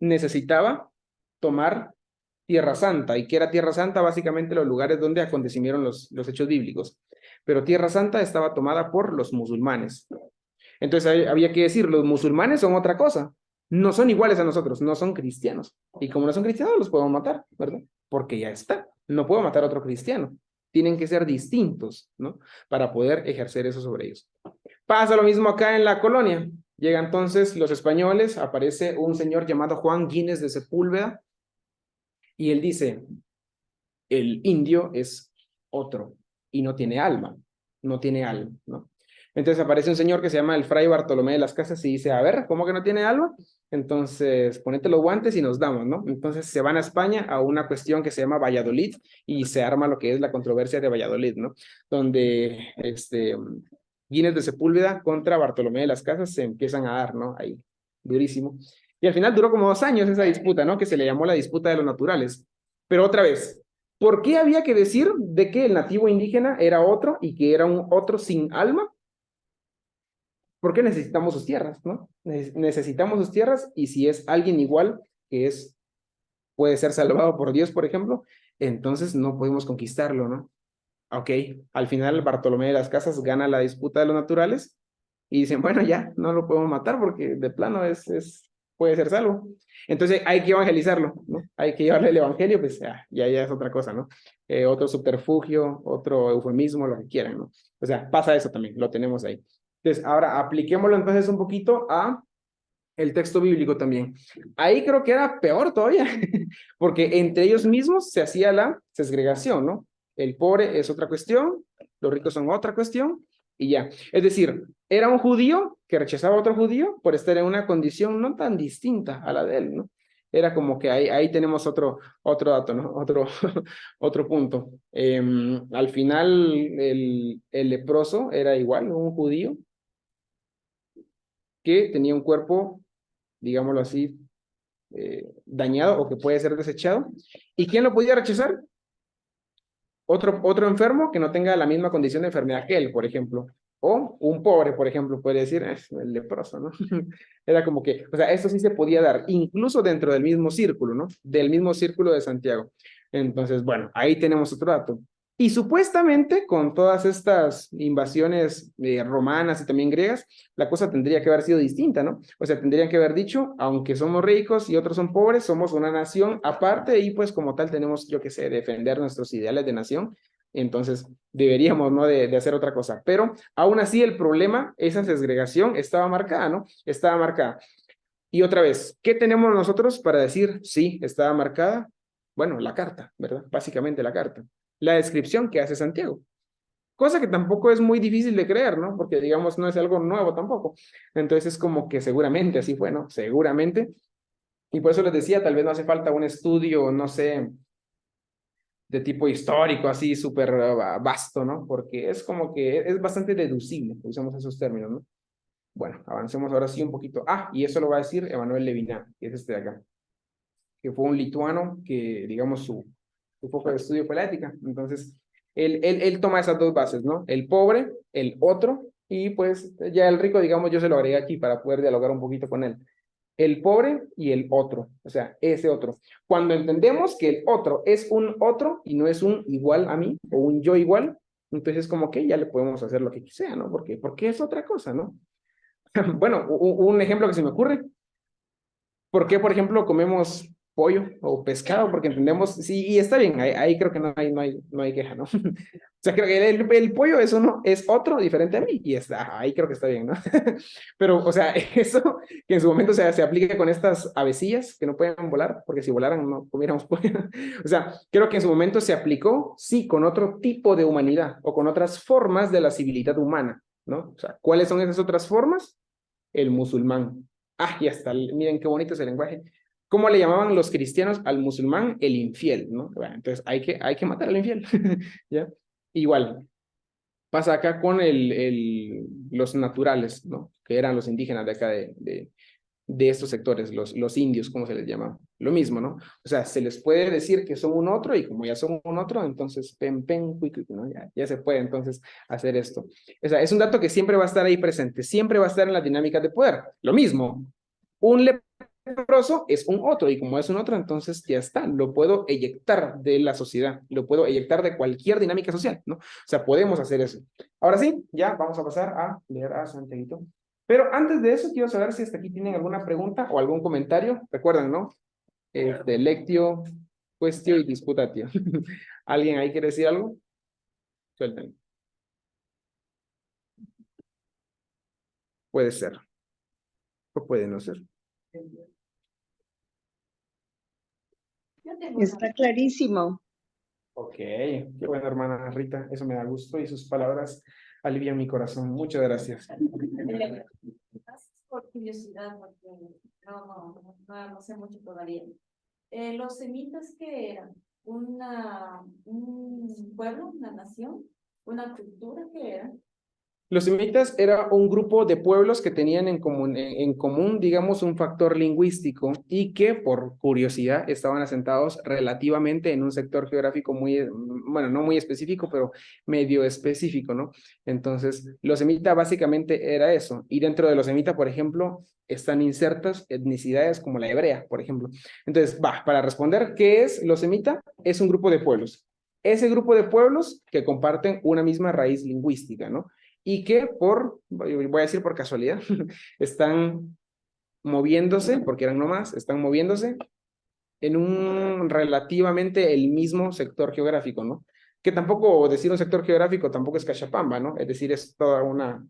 A: necesitaba tomar Tierra Santa. ¿Y qué era Tierra Santa? Básicamente los lugares donde acontecieron los hechos bíblicos. Pero Tierra Santa estaba tomada por los musulmanes. Entonces había que decir, los musulmanes son otra cosa. No son iguales a nosotros, no son cristianos. Y como no son cristianos, los podemos matar, ¿verdad? Porque ya está. No puedo matar a otro cristiano. Tienen que ser distintos, ¿no? Para poder ejercer eso sobre ellos. Pasa lo mismo acá en la colonia. Llega entonces los españoles, aparece un señor llamado Juan Guinness de Sepúlveda, y él dice, el indio es otro y no tiene alma, no tiene alma, ¿no? Entonces aparece un señor que se llama el Fray Bartolomé de las Casas y dice, a ver, ¿cómo que no tiene alma? Entonces, ponete los guantes y nos damos, ¿no? Entonces se van a España a una cuestión que se llama Valladolid y se arma lo que es la controversia de Valladolid, ¿no? Donde Guinness de Sepúlveda contra Bartolomé de las Casas se empiezan a dar, ¿no? Ahí, durísimo. Y al final duró como 2 años esa disputa, ¿no? Que se le llamó la disputa de los naturales. Pero otra vez, ¿por qué había que decir de que el nativo indígena era otro y que era un otro sin alma? Porque necesitamos sus tierras, ¿no? Necesitamos sus tierras, y si es alguien igual, que es, puede ser salvado por Dios, por ejemplo, entonces no podemos conquistarlo, ¿no? Ok, al final Bartolomé de las Casas gana la disputa de los naturales y dicen, bueno, ya, no lo podemos matar porque de plano puede ser salvo. Entonces hay que evangelizarlo, ¿no? Hay que llevarle el evangelio, pues ya es otra cosa, ¿no? Otro subterfugio, otro eufemismo, lo que quieran, ¿no? O sea, pasa eso también, lo tenemos ahí. Entonces, ahora apliquémoslo entonces un poquito a el texto bíblico también. Ahí creo que era peor todavía, porque entre ellos mismos se hacía la segregación, ¿no? El pobre es otra cuestión, los ricos son otra cuestión, y ya. Es decir, era un judío que rechazaba a otro judío por estar en una condición no tan distinta a la de él, ¿no? Era como que ahí tenemos otro dato, ¿no? Otro punto. Al final, el leproso era igual, un judío que tenía un cuerpo, digámoslo así, dañado o que puede ser desechado. ¿Y quién lo podía rechazar? Otro enfermo que no tenga la misma condición de enfermedad que él, por ejemplo. O un pobre, por ejemplo, puede decir, es el leproso, ¿no? Era como que, o sea, esto sí se podía dar, incluso dentro del mismo círculo, ¿no? Del mismo círculo de Santiago. Entonces, bueno, ahí tenemos otro dato. Y supuestamente, con todas estas invasiones romanas y también griegas, la cosa tendría que haber sido distinta, ¿no? O sea, tendrían que haber dicho, aunque somos ricos y otros son pobres, somos una nación aparte y pues como tal tenemos, yo qué sé, defender nuestros ideales de nación. Entonces, deberíamos, ¿no? De hacer otra cosa. Pero aún así el problema, esa segregación estaba marcada, ¿no? Estaba marcada. Y otra vez, ¿qué tenemos nosotros para decir sí, estaba marcada? Bueno, la carta, ¿verdad? Básicamente la carta. La descripción que hace Santiago. Cosa que tampoco es muy difícil de creer, ¿no? Porque, digamos, no es algo nuevo tampoco. Entonces es como que seguramente así fue, ¿no? Seguramente. Y por eso les decía, tal vez no hace falta un estudio, no sé, de tipo histórico, así súper vasto, ¿no? Porque es como que es bastante deducible, usamos esos términos, ¿no? Bueno, avancemos ahora sí un poquito. Y eso lo va a decir Emanuel Levinas, que es este de acá, que fue un lituano que, digamos, su foco de estudio fue la ética. Entonces, él toma esas dos bases, ¿no? El pobre, el otro, y pues ya el rico, digamos, yo se lo agregué aquí para poder dialogar un poquito con él. El pobre y el otro, o sea, ese otro. Cuando entendemos que el otro es un otro y no es un igual a mí o un yo igual, entonces como que ya le podemos hacer lo que sea, ¿no? Porque es otra cosa, ¿no? Bueno, un ejemplo que se me ocurre. ¿Por qué, por ejemplo, comemos pollo o pescado, porque entendemos, sí, y está bien, ahí creo que no hay queja, ¿no? O sea, creo que el pollo es uno, es otro diferente a mí, y está, ahí creo que está bien, ¿no? Pero, o sea, eso que en su momento se aplique con estas avecillas que no pueden volar, porque si volaran no comiéramos pollo. O sea, creo que en su momento se aplicó, sí, con otro tipo de humanidad o con otras formas de la civilidad humana, ¿no? O sea, ¿cuáles son esas otras formas? El musulmán. Ah, ya está, miren qué bonito es el lenguaje. ¿Cómo le llamaban los cristianos al musulmán? El infiel, ¿no? Bueno, entonces hay que matar al infiel, ¿ya? Igual, pasa acá con los naturales, ¿no? Que eran los indígenas de acá de estos sectores, los indios, ¿cómo se les llama? Lo mismo, ¿no? O sea, se les puede decir que son un otro y como ya son un otro, entonces, ¿no? Ya se puede entonces hacer esto. O sea, es un dato que siempre va a estar ahí presente, siempre va a estar en las dinámicas de poder. Lo mismo, un leproso es un otro y como es un otro, entonces ya está, lo puedo eyectar de la sociedad, lo puedo eyectar de cualquier dinámica social, ¿no? O sea, podemos hacer eso. Ahora sí, ya vamos a pasar a leer a Santiaguito. Pero antes de eso, quiero saber si hasta aquí tienen alguna pregunta o algún comentario. Recuerden, ¿no? Lectio, questio y disputatio. ¿Alguien ahí quiere decir algo? Suelten. Puede ser. O puede no ser.
C: Yo tengo
B: Está clarísimo.
A: Ok. Qué bueno, hermana Rita. Eso me da gusto y sus palabras alivian mi corazón. Muchas gracias.
C: por curiosidad, porque no sé mucho todavía. Los semitas, ¿qué eran? Un pueblo, una nación, una cultura, ¿qué era?
A: Los semitas era un grupo de pueblos que tenían en común, digamos, un factor lingüístico y que por curiosidad estaban asentados relativamente en un sector geográfico muy, bueno, no muy específico, pero medio específico, ¿no? Entonces, los semitas básicamente era eso. Y dentro de los semitas, por ejemplo, están insertas etnicidades como la hebrea, por ejemplo. Entonces, para responder, ¿qué es los semitas? Es un grupo de pueblos. Ese grupo de pueblos que comparten una misma raíz lingüística, ¿no? Y que voy a decir por casualidad, están moviéndose, porque eran nomás, están moviéndose en un relativamente el mismo sector geográfico, ¿no? Que tampoco decir un sector geográfico tampoco es Cachapamba, ¿no? Es decir, es toda un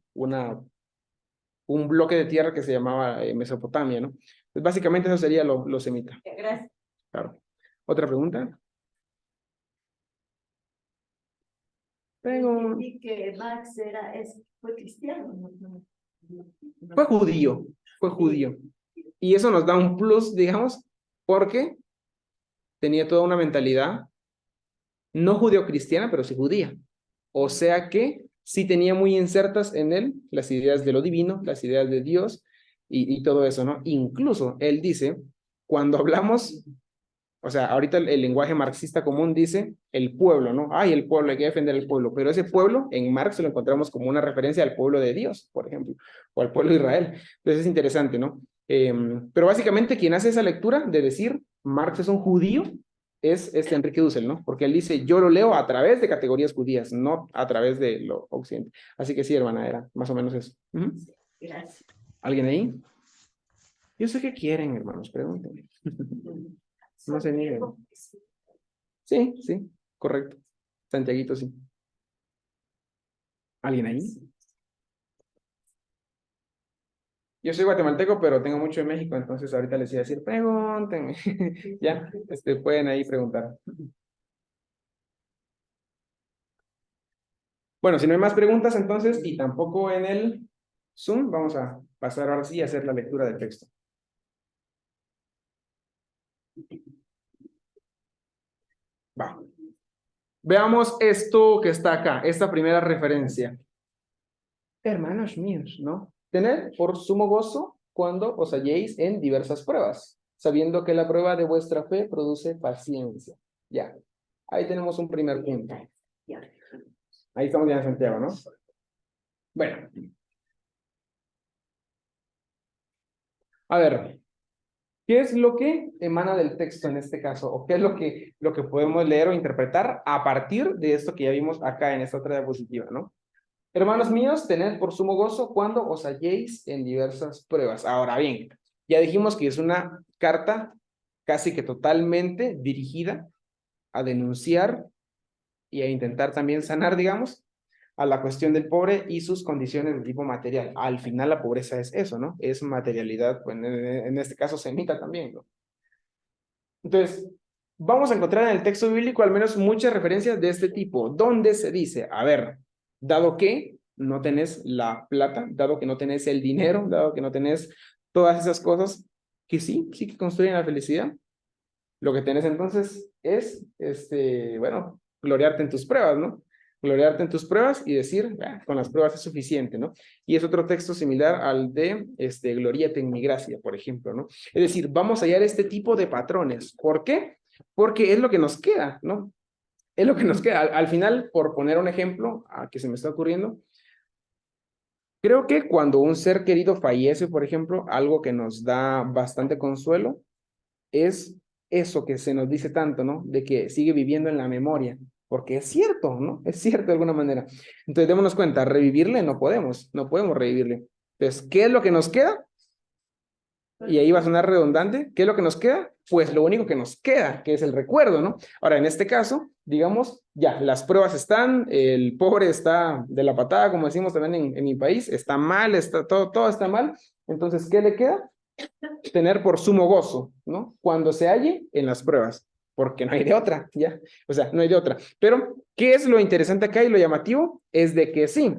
A: bloque de tierra que se llamaba Mesopotamia, ¿no? Pues básicamente eso sería lo semita.
C: Gracias.
A: Claro. ¿Otra pregunta? Tengo...
C: Y que Marx fue cristiano.
A: Fue judío, fue judío. Y eso nos da un plus, digamos, porque tenía toda una mentalidad no judeocristiana, pero sí judía. O sea que sí tenía muy insertas en él las ideas de lo divino, las ideas de Dios y todo eso, ¿no? Incluso él dice, cuando hablamos, o sea, ahorita el lenguaje marxista común dice el pueblo, ¿no? Ay, el pueblo, hay que defender el pueblo, pero ese pueblo en Marx lo encontramos como una referencia al pueblo de Dios, por ejemplo, o al pueblo de Israel. Entonces es interesante, ¿no? Pero básicamente quien hace esa lectura de decir Marx es un judío es Enrique Dussel, ¿no? Porque él dice, yo lo leo a través de categorías judías, no a través de lo occidente. Así que sí, hermana, era más o menos eso.
C: Gracias.
A: ¿Alguien ahí? Yo sé qué quieren, hermanos, pregúntenme. No se nieguen. Sí, sí, correcto. Santiaguito, sí. ¿Alguien ahí? Yo soy guatemalteco, pero tengo mucho en México, entonces ahorita les iba a decir, pregúntenme. Ya, pueden ahí preguntar. Bueno, si no hay más preguntas, entonces, y tampoco en el Zoom, vamos a pasar ahora sí a hacer la lectura del texto. Va. Veamos esto que está acá, esta primera referencia. Hermanos míos, ¿no? Tened por sumo gozo cuando os halléis en diversas pruebas, sabiendo que la prueba de vuestra fe produce paciencia. Ya, ahí tenemos un primer punto. Ahí estamos ya en Santiago, ¿no? Bueno. A ver, ¿qué es lo que emana del texto en este caso? ¿O qué es lo que podemos leer o interpretar a partir de esto que ya vimos acá en esta otra diapositiva, ¿no? Hermanos míos, tened por sumo gozo cuando os halléis en diversas pruebas. Ahora bien, ya dijimos que es una carta casi que totalmente dirigida a denunciar y a intentar también sanar, digamos, a la cuestión del pobre y sus condiciones de tipo material. Al final la pobreza es eso, ¿no? Es materialidad, pues en este caso semita también, ¿no? Entonces, vamos a encontrar en el texto bíblico al menos muchas referencias de este tipo, donde se dice, a ver, dado que no tenés la plata, dado que no tenés el dinero, dado que no tenés todas esas cosas, que sí que construyen la felicidad, lo que tenés entonces es, bueno, gloriarte en tus pruebas, ¿no? Gloriarte en tus pruebas y decir, "Ah, con las pruebas es suficiente", ¿no? Y es otro texto similar al de, gloríate en mi gracia, por ejemplo, ¿no? Es decir, vamos a hallar este tipo de patrones. ¿Por qué? Porque es lo que nos queda, ¿no? Es lo que nos queda. Al final, por poner un ejemplo a que se me está ocurriendo, creo que cuando un ser querido fallece, por ejemplo, algo que nos da bastante consuelo es eso que se nos dice tanto, ¿no? De que sigue viviendo en la memoria, porque es cierto, ¿no? Es cierto de alguna manera. Entonces, démonos cuenta, revivirle no podemos, no podemos revivirle. Entonces, ¿qué es lo que nos queda? Y ahí va a sonar redundante. ¿Qué es lo que nos queda? Pues lo único que nos queda, que es el recuerdo, ¿no? Ahora, en este caso, digamos, ya, las pruebas están, el pobre está de la patada, como decimos también en mi país, está mal, está, todo está mal. Entonces, ¿qué le queda? Tener por sumo gozo, ¿no? Cuando se halle en las pruebas, porque no hay de otra, ¿ya? O sea, no hay de otra. Pero, ¿qué es lo interesante acá y lo llamativo? Es de que sí,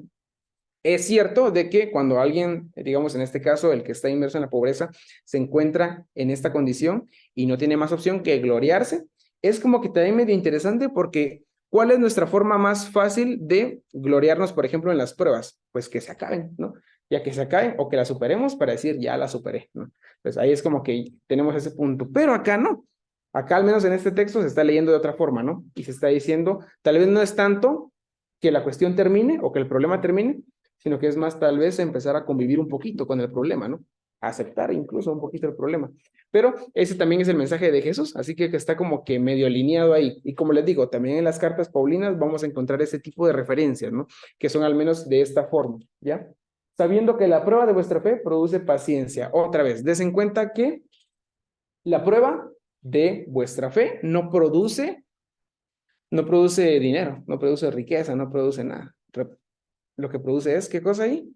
A: es cierto de que cuando alguien, digamos en este caso, el que está inmerso en la pobreza, se encuentra en esta condición y no tiene más opción que gloriarse, es como que también medio interesante porque ¿cuál es nuestra forma más fácil de gloriarnos, por ejemplo, en las pruebas? Pues que se acaben, ¿no? Ya que se acaben o que la superemos para decir, ya la superé, ¿no? Pues ahí es como que tenemos ese punto, pero acá no. Acá al menos en este texto se está leyendo de otra forma, ¿no? Y se está diciendo, tal vez no es tanto que la cuestión termine o que el problema termine, sino que es más tal vez empezar a convivir un poquito con el problema, ¿no? A aceptar incluso un poquito el problema. Pero ese también es el mensaje de Jesús, así que está como que medio alineado ahí. Y como les digo, también en las cartas paulinas vamos a encontrar ese tipo de referencias, ¿no? Que son al menos de esta forma, ¿ya? Sabiendo que la prueba de vuestra fe produce paciencia. Otra vez, des en cuenta que la prueba de vuestra fe no produce dinero, no produce riqueza, no produce nada. Lo que produce es, ¿qué cosa ahí?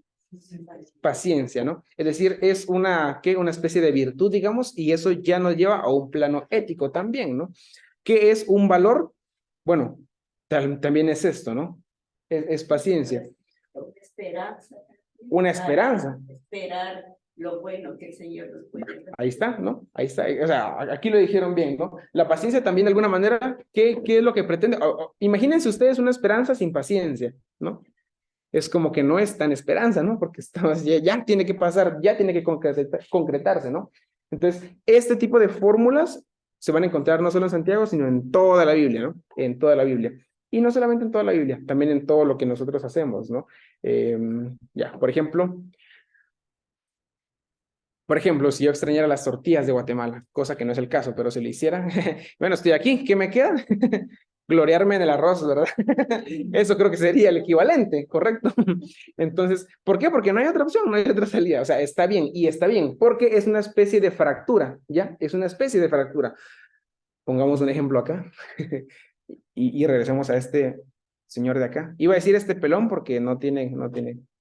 A: Paciencia, ¿no? Es decir, es una especie de virtud, digamos, y eso ya nos lleva a un plano ético también, ¿no? ¿Qué es un valor? Bueno, también es esto, ¿no? Es paciencia.
C: Esperanza.
A: Una esperanza.
C: Esperar lo bueno que el Señor nos puede dar.
A: Ahí está, ¿no? Ahí está. O sea, aquí lo dijeron bien, ¿no? La paciencia también de alguna manera, ¿qué es lo que pretende? Imagínense ustedes una esperanza sin paciencia, ¿no? Es como que no es tan esperanza, ¿no? Porque ya tiene que pasar, ya tiene que concretarse, ¿no? Entonces, este tipo de fórmulas se van a encontrar no solo en Santiago, sino en toda la Biblia, ¿no? En toda la Biblia. Y no solamente en toda la Biblia, también en todo lo que nosotros hacemos, ¿no? Por ejemplo, si yo extrañara las tortillas de Guatemala, cosa que no es el caso, pero si lo hicieran, bueno, estoy aquí, ¿qué me queda? Gloriarme en el arroz, ¿verdad? Eso creo que sería el equivalente, ¿correcto? Entonces, ¿por qué? Porque no hay otra opción, no hay otra salida. O sea, está bien, y está bien, porque es una especie de fractura, ¿ya? Es una especie de fractura. Pongamos un ejemplo acá y regresemos a este señor de acá. Iba a decir este pelón porque no tiene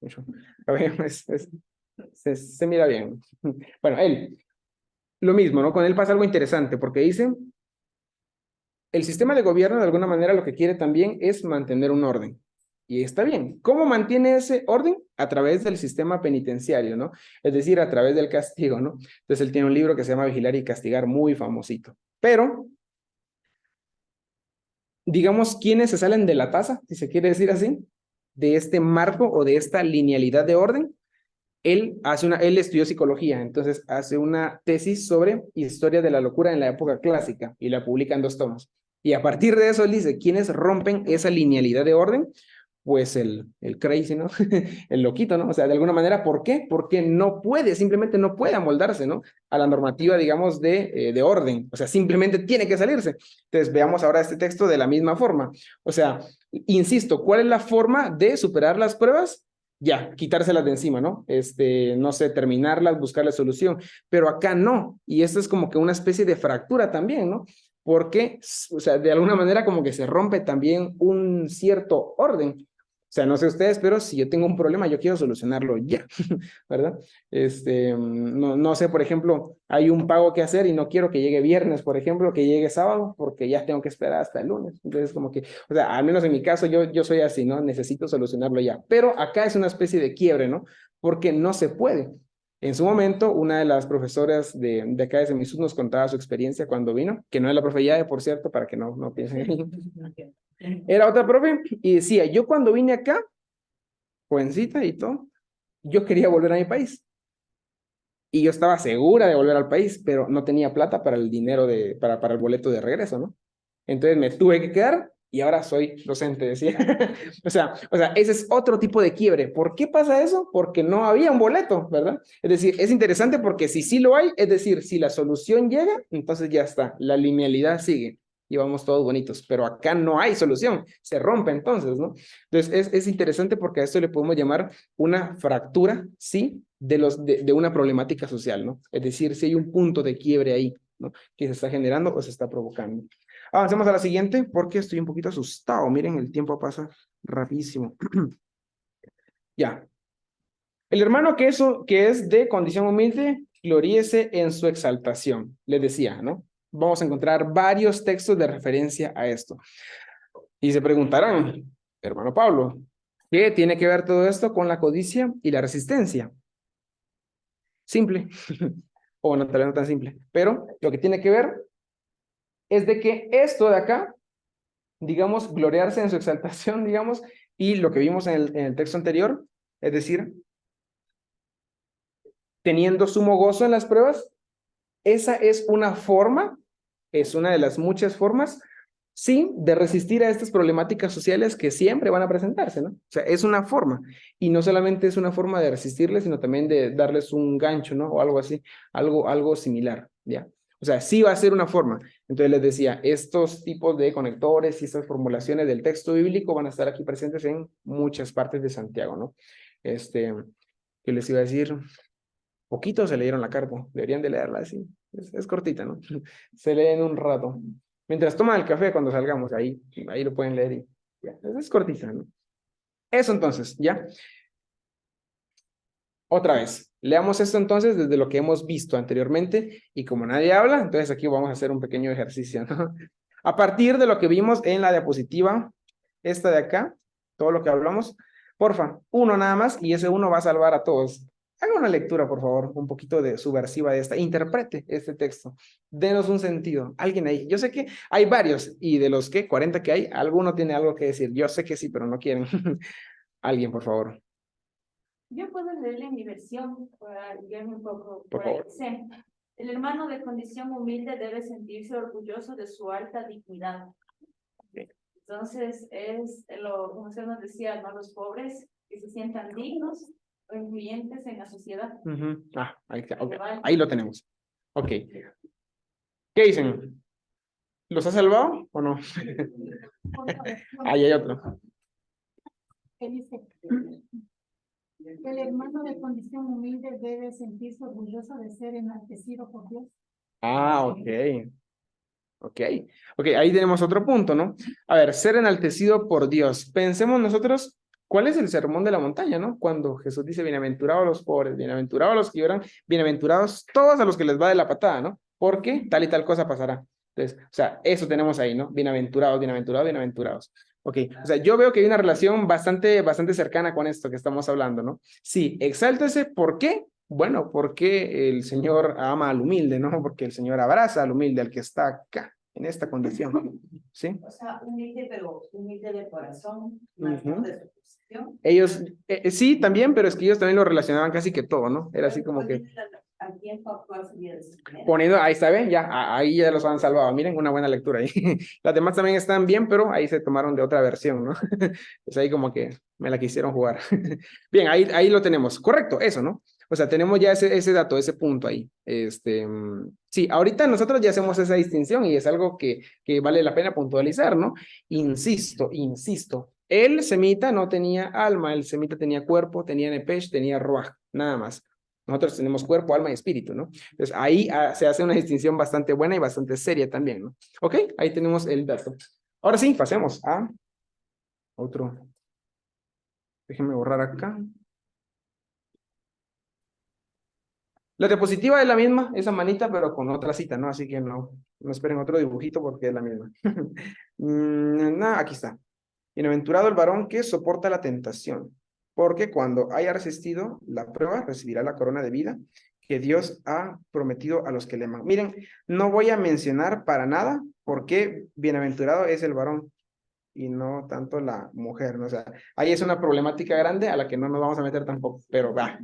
A: mucho. A ver, se mira bien. Bueno, él, lo mismo, ¿no? Con él pasa algo interesante porque dice, el sistema de gobierno de alguna manera lo que quiere también es mantener un orden. Y está bien. ¿Cómo mantiene ese orden? A través del sistema penitenciario, ¿no? Es decir, a través del castigo, ¿no? Entonces él tiene un libro que se llama Vigilar y Castigar, muy famosito. Pero, digamos, ¿quiénes se salen de la taza, si se quiere decir así? De este marco o de esta linealidad de orden. Él estudió psicología, entonces hace una tesis sobre historia de la locura en la época clásica y la publica en 2 tomos. Y a partir de eso él dice, ¿quiénes rompen esa linealidad de orden? Pues el crazy, ¿no? El loquito, ¿no? O sea, de alguna manera, ¿por qué? Porque no puede, simplemente no puede amoldarse, ¿no? A la normativa, digamos, de orden. O sea, simplemente tiene que salirse. Entonces, veamos ahora este texto de la misma forma. O sea, insisto, ¿cuál es la forma de superar las pruebas? ya, quitárselas de encima, ¿no? No sé, terminarlas, buscar la solución, pero acá no, y esto es como que una especie de fractura también, ¿no? Porque, o sea, de alguna manera como que se rompe también un cierto orden. O sea, no sé ustedes, pero si yo tengo un problema, yo quiero solucionarlo ya, ¿verdad? No sé, por ejemplo, hay un pago que hacer y no quiero que llegue viernes, por ejemplo, que llegue sábado, porque ya tengo que esperar hasta el lunes. Entonces, como que, o sea, al menos en mi caso, yo soy así, ¿no? Necesito solucionarlo ya. Pero acá es una especie de quiebre, ¿no? Porque no se puede. En su momento, una de las profesoras de acá de Semisud nos contaba su experiencia cuando vino, que no es la profe Yae, por cierto, para que no piensen en mí. Era otra profe y decía, yo cuando vine acá, jovencita y todo, yo quería volver a mi país. Y yo estaba segura de volver al país, pero no tenía plata para el dinero para el boleto de regreso, ¿no? Entonces me tuve que quedar y ahora soy docente, decía. o sea, ese es otro tipo de quiebre. ¿Por qué pasa eso? Porque no había un boleto, ¿verdad? Es decir, es interesante porque si sí lo hay, es decir, si la solución llega, entonces ya está, la linealidad sigue y vamos todos bonitos, pero acá no hay solución, se rompe entonces, ¿no? Entonces es interesante porque a esto le podemos llamar una fractura, ¿sí? De una problemática social, ¿no? Es decir, si hay un punto de quiebre ahí, ¿no? Que se está generando o se está provocando. Avancemos a la siguiente porque estoy un poquito asustado. Miren, el tiempo pasa rapidísimo. Ya. El hermano que es de condición humilde, gloríese en su exaltación. Les decía, ¿no? Vamos a encontrar varios textos de referencia a esto. Y se preguntarán, hermano Pablo, ¿qué tiene que ver todo esto con la codicia y la resistencia? Simple. O bueno, tal vez no tan simple. Pero lo que tiene que ver es de que esto de acá, digamos, gloriarse en su exaltación, digamos, y lo que vimos en el texto anterior, es decir, teniendo sumo gozo en las pruebas, esa es una forma, es una de las muchas formas, sí, de resistir a estas problemáticas sociales que siempre van a presentarse, ¿no? O sea, es una forma, y no solamente es una forma de resistirles, sino también de darles un gancho, ¿no? O algo así, algo similar, ¿ya? O sea, sí va a ser una forma. Entonces les decía, estos tipos de conectores y estas formulaciones del texto bíblico van a estar aquí presentes en muchas partes de Santiago, ¿no? ¿Qué les iba a decir? Poquitos se leyeron la carta, deberían de leerla así, es cortita, ¿no? Se lee en un rato. Mientras toman el café cuando salgamos, ahí lo pueden leer y ya, es cortita, ¿no? Eso entonces, ¿ya? Otra vez, leamos esto entonces desde lo que hemos visto anteriormente y como nadie habla, entonces aquí vamos a hacer un pequeño ejercicio, ¿no? A partir de lo que vimos en la diapositiva, esta de acá, todo lo que hablamos, porfa, uno nada más y ese uno va a salvar a todos. Haga una lectura, por favor, un poquito de subversiva de esta. Interprete este texto. Denos un sentido. Alguien ahí. Yo sé que hay varios y de los que 40 que hay, alguno tiene algo que decir. Yo sé que sí, pero no quieren. Alguien, por favor.
C: Yo puedo leerle mi versión para guiarme un poco
A: Por
C: por ahí.
A: favor.
C: Dice, el hermano de condición humilde debe sentirse orgulloso de su alta dignidad. Entonces, como usted nos decía, ¿no? Los pobres que se sientan dignos o influyentes en la sociedad.
A: Ahí está, okay. Ahí lo tenemos. Ok. ¿Qué dicen? ¿Los ha salvado o no? Ahí hay otro.
D: ¿Qué dice? El hermano de condición humilde debe sentirse orgulloso de ser enaltecido por Dios.
A: Ok. Ok, ahí tenemos otro punto, ¿no? A ver, ser enaltecido por Dios. Pensemos nosotros, ¿cuál es el sermón de la montaña, no? Cuando Jesús dice, bienaventurados los pobres, bienaventurados los que lloran, bienaventurados todos a los que les va de la patada, ¿no? Porque tal y tal cosa pasará. Entonces, o sea, eso tenemos ahí, ¿no? Bienaventurados, bienaventurados, bienaventurados. Ok, o sea, yo veo que hay una relación bastante cercana con esto que estamos hablando, ¿no? Sí, exáltese, ¿por qué? Bueno, porque el Señor ama al humilde, ¿no? Porque el Señor abraza al humilde, al que está acá, en esta condición, ¿sí?
E: O sea, humilde, pero humilde de corazón, más no de su posición.
A: Ellos, sí, también, pero es que ellos también lo relacionaban casi que todo, ¿no? Era así como que...
E: Al tiempo actual sería de esa manera.
A: Poniendo, ahí está, ¿ven? Ya, ahí ya los han salvado. Miren, una buena lectura ahí. Las demás también están bien, pero ahí se tomaron de otra versión, ¿no? Pues ahí como que me la quisieron jugar. Bien, ahí lo tenemos. Correcto, eso, ¿no? O sea, tenemos ya ese dato, ese punto ahí. Sí, ahorita nosotros ya hacemos esa distinción y es algo que vale la pena puntualizar, ¿no? Insisto, El semita no tenía alma, el semita tenía cuerpo, tenía nepesh, tenía ruach, nada más. Nosotros tenemos cuerpo, alma y espíritu, ¿no? Entonces ahí se hace una distinción bastante buena y bastante seria también, ¿no? Ok, ahí tenemos el dato. Ahora sí, pasemos a otro. Déjenme borrar acá. La diapositiva es la misma, esa manita, pero con otra cita, ¿no? Así que no esperen otro dibujito porque es la misma. Aquí está. Bienaventurado el varón que soporta la tentación, porque cuando haya resistido la prueba, recibirá la corona de vida que Dios ha prometido a los que le aman. Miren, no voy a mencionar para nada por qué bienaventurado es el varón y no tanto la mujer, ¿no? O sea, ahí es una problemática grande a la que no nos vamos a meter tampoco, pero va,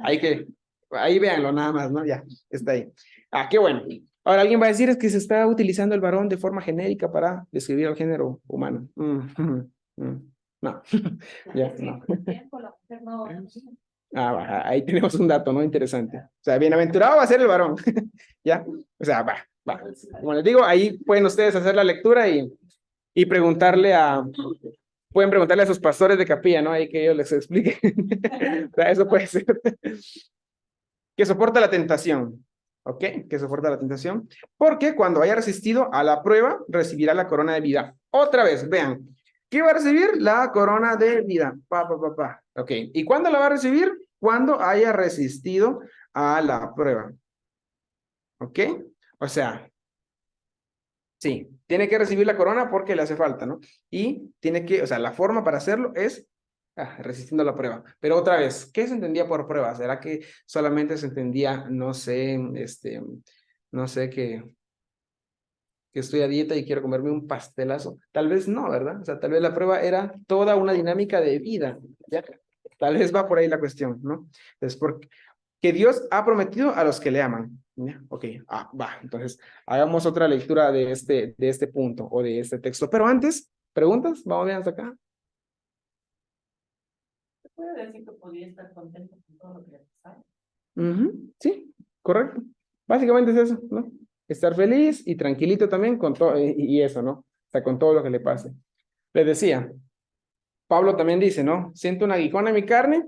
A: ahí véanlo nada más, ¿no? Ya, está ahí. Ah, qué bueno. Ahora alguien va a decir es que se está utilizando el varón de forma genérica para describir al género humano. No, ya, no.
C: Tiempo, la mujer no.
A: Ahí tenemos un dato, ¿no? Interesante. O sea, bienaventurado va a ser el varón, ¿ya? O sea, va. Como les digo, ahí pueden ustedes hacer la lectura y pueden preguntarle a sus pastores de capilla, ¿no? Ahí que ellos les expliquen. O sea, eso puede ser. Que soporta la tentación, ¿ok? Que soporta la tentación, porque cuando haya resistido a la prueba, recibirá la corona de vida. Otra vez, vean, ¿qué va a recibir? La corona de vida. Ok, ¿y cuándo la va a recibir? Cuando haya resistido a la prueba. ¿Ok? O sea, sí, tiene que recibir la corona porque le hace falta, ¿no? Y tiene que, o sea, la forma para hacerlo es resistiendo la prueba. Pero otra vez, ¿qué se entendía por prueba? ¿Será que solamente se entendía, no sé, no sé, que estoy a dieta y quiero comerme un pastelazo? Tal vez no, ¿verdad? O sea, tal vez la prueba era toda una dinámica de vida, ¿ya? Tal vez va por ahí la cuestión, ¿no? Entonces, porque que Dios ha prometido a los que le aman. ¿Ya? Ok, va. Entonces, hagamos otra lectura de este punto o de este texto. Pero antes, ¿preguntas? Vamos bien hasta acá.
E: ¿Se puede decir que podría estar contento con todo lo que le pasa?
A: Sí, correcto. Básicamente es eso, ¿no? Estar feliz y tranquilito también con todo, y eso, ¿no? O sea, con todo lo que le pase. Les decía, Pablo también dice, ¿no? Siento un aguijón en mi carne.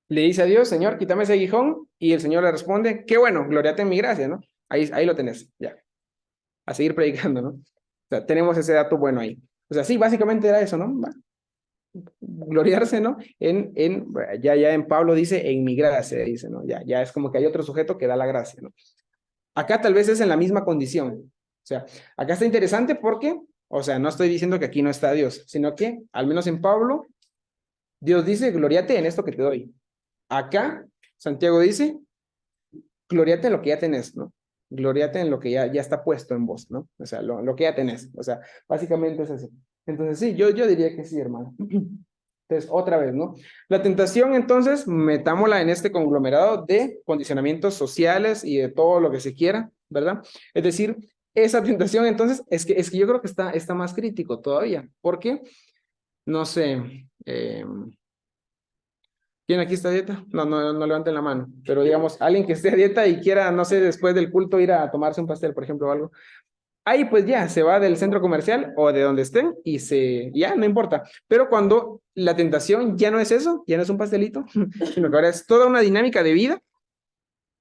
A: Le dice a Dios, Señor, quítame ese aguijón, y el Señor le responde, qué bueno, gloriate en mi gracia, ¿no? Ahí lo tenés, ya. A seguir predicando, ¿no? O sea, tenemos ese dato bueno ahí. O sea, sí, básicamente era eso, ¿no? Gloriarse, ¿no? Ya en Pablo dice, en mi gracia, dice, ¿no? Ya es como que hay otro sujeto que da la gracia, ¿no? Acá tal vez es en la misma condición. O sea, acá está interesante porque, o sea, no estoy diciendo que aquí no está Dios, sino que, al menos en Pablo, Dios dice, gloriate en esto que te doy. Acá, Santiago dice, gloriate en lo que ya tenés, ¿no? Gloriate en lo que ya está puesto en vos, ¿no? O sea, lo que ya tenés. O sea, básicamente es eso. Entonces, sí, yo diría que sí, hermano. Entonces, otra vez, ¿no? La tentación, entonces, metámosla en este conglomerado de condicionamientos sociales y de todo lo que se quiera, ¿verdad? Es decir, esa tentación, entonces, es que yo creo que está más crítico todavía. ¿Por qué? No sé, ¿quién aquí está a dieta? No levanten la mano, pero digamos, alguien que esté a dieta y quiera, no sé, después del culto ir a tomarse un pastel, por ejemplo, o algo. Ahí pues ya se va del centro comercial o de donde estén y ya no importa. Pero cuando la tentación ya no es eso, ya no es un pastelito, sino que ahora es toda una dinámica de vida,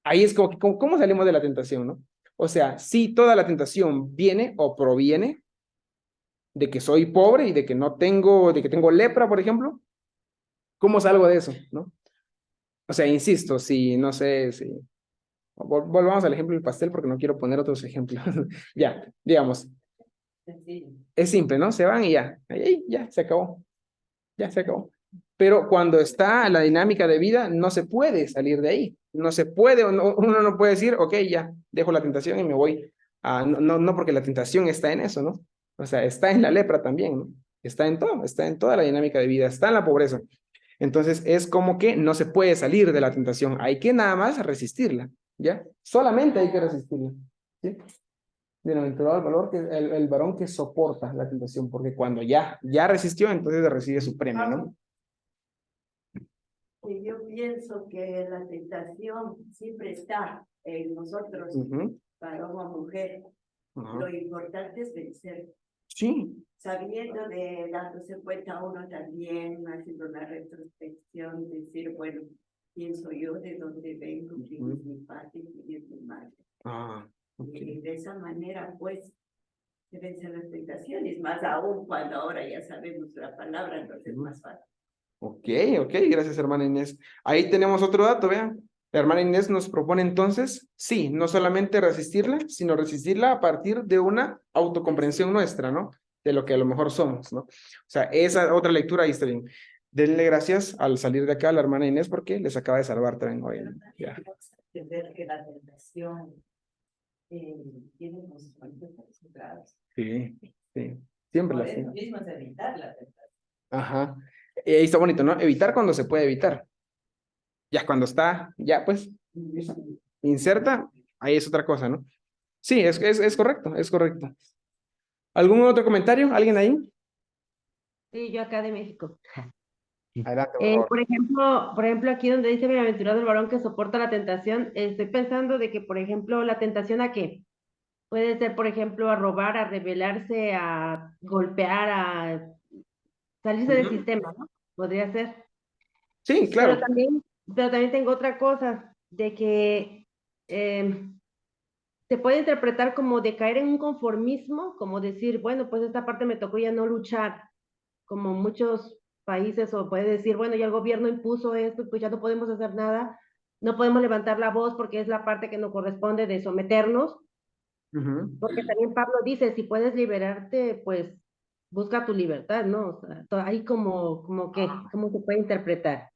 A: ahí es como que, ¿cómo salimos de la tentación, no? O sea, si toda la tentación viene o proviene de que soy pobre y de que tengo lepra, por ejemplo, ¿cómo salgo de eso, no? O sea, insisto, si, no sé, si... Volvamos al ejemplo del pastel porque no quiero poner otros ejemplos. Ya, digamos,
E: Sencillo.
A: es simple, ¿no? Se van y ya, ahí ya, se acabó, ya se acabó. Pero cuando está la dinámica de vida, no se puede salir de ahí. No se puede, uno no puede decir, ok, ya, dejo la tentación y me voy. No, porque la tentación está en eso, ¿no? O sea, está en la lepra también, ¿no? Está en todo, está en toda la dinámica de vida, está en la pobreza. Entonces es como que no se puede salir de la tentación, hay que nada más resistirla, ¿ya? Solamente hay que resistirla, ¿sí? Bienaventurado el valor el varón que soporta la tentación, porque cuando ya resistió, entonces recibe su premio, ¿no?
F: Y yo pienso que la tentación siempre está en nosotros, varón o mujer. Lo importante es vencer.
A: Sí.
F: Sabiendo dándose cuenta uno también, haciendo una retrospección, decir, bueno, quién soy yo, de dónde vengo, quién es mi padre, quién es mi madre.
A: Ah, ok.
F: Y de esa manera, pues, se vencen las tentaciones, más aún cuando ahora ya sabemos la palabra, entonces es más fácil.
A: Ok, gracias, hermana Inés. Ahí tenemos otro dato, vean. La hermana Inés nos propone entonces, sí, no solamente resistirla, sino resistirla a partir de una autocomprensión nuestra, ¿no? De lo que a lo mejor somos, ¿no? O sea, esa otra lectura ahí está bien. Denle gracias al salir de acá a la hermana Inés porque les acaba de salvar también hoy, ¿no? Ya.
E: Entender que la tentación tiene consecuencias graves.
A: Sí, sí. Siempre
E: Por
A: las
E: eso
A: tiene.
E: mismo es evitar la tentación.
A: Ajá. Ahí está bonito, ¿no? Evitar cuando se puede evitar. Ya cuando está, ya pues, inserta, ahí es otra cosa, ¿no? Sí, es correcto, es correcto. ¿Algún otro comentario? ¿Alguien ahí?
G: Sí, yo acá de México.
A: Adelante, por favor.
G: Por ejemplo, aquí donde dice bienaventurado el varón que soporta la tentación, estoy pensando de que, por ejemplo, la tentación ¿a qué? Puede ser, por ejemplo, a robar, a rebelarse, a golpear, a salirse del
A: Ujú.
G: sistema, ¿no? Podría ser.
A: Sí,
G: Pero
A: claro.
G: también, pero también tengo otra cosa, de que se puede interpretar como de caer en un conformismo, como decir, bueno, pues esta parte me tocó ya no luchar, como muchos países, o puede decir, bueno, ya el gobierno impuso esto, pues ya no podemos hacer nada, no podemos levantar la voz porque es la parte que nos corresponde de someternos,
A: Ujú.
G: porque también Pablo dice, si puedes liberarte, pues busca tu libertad, ¿no? O sea, ahí como que, ¿cómo se puede interpretar?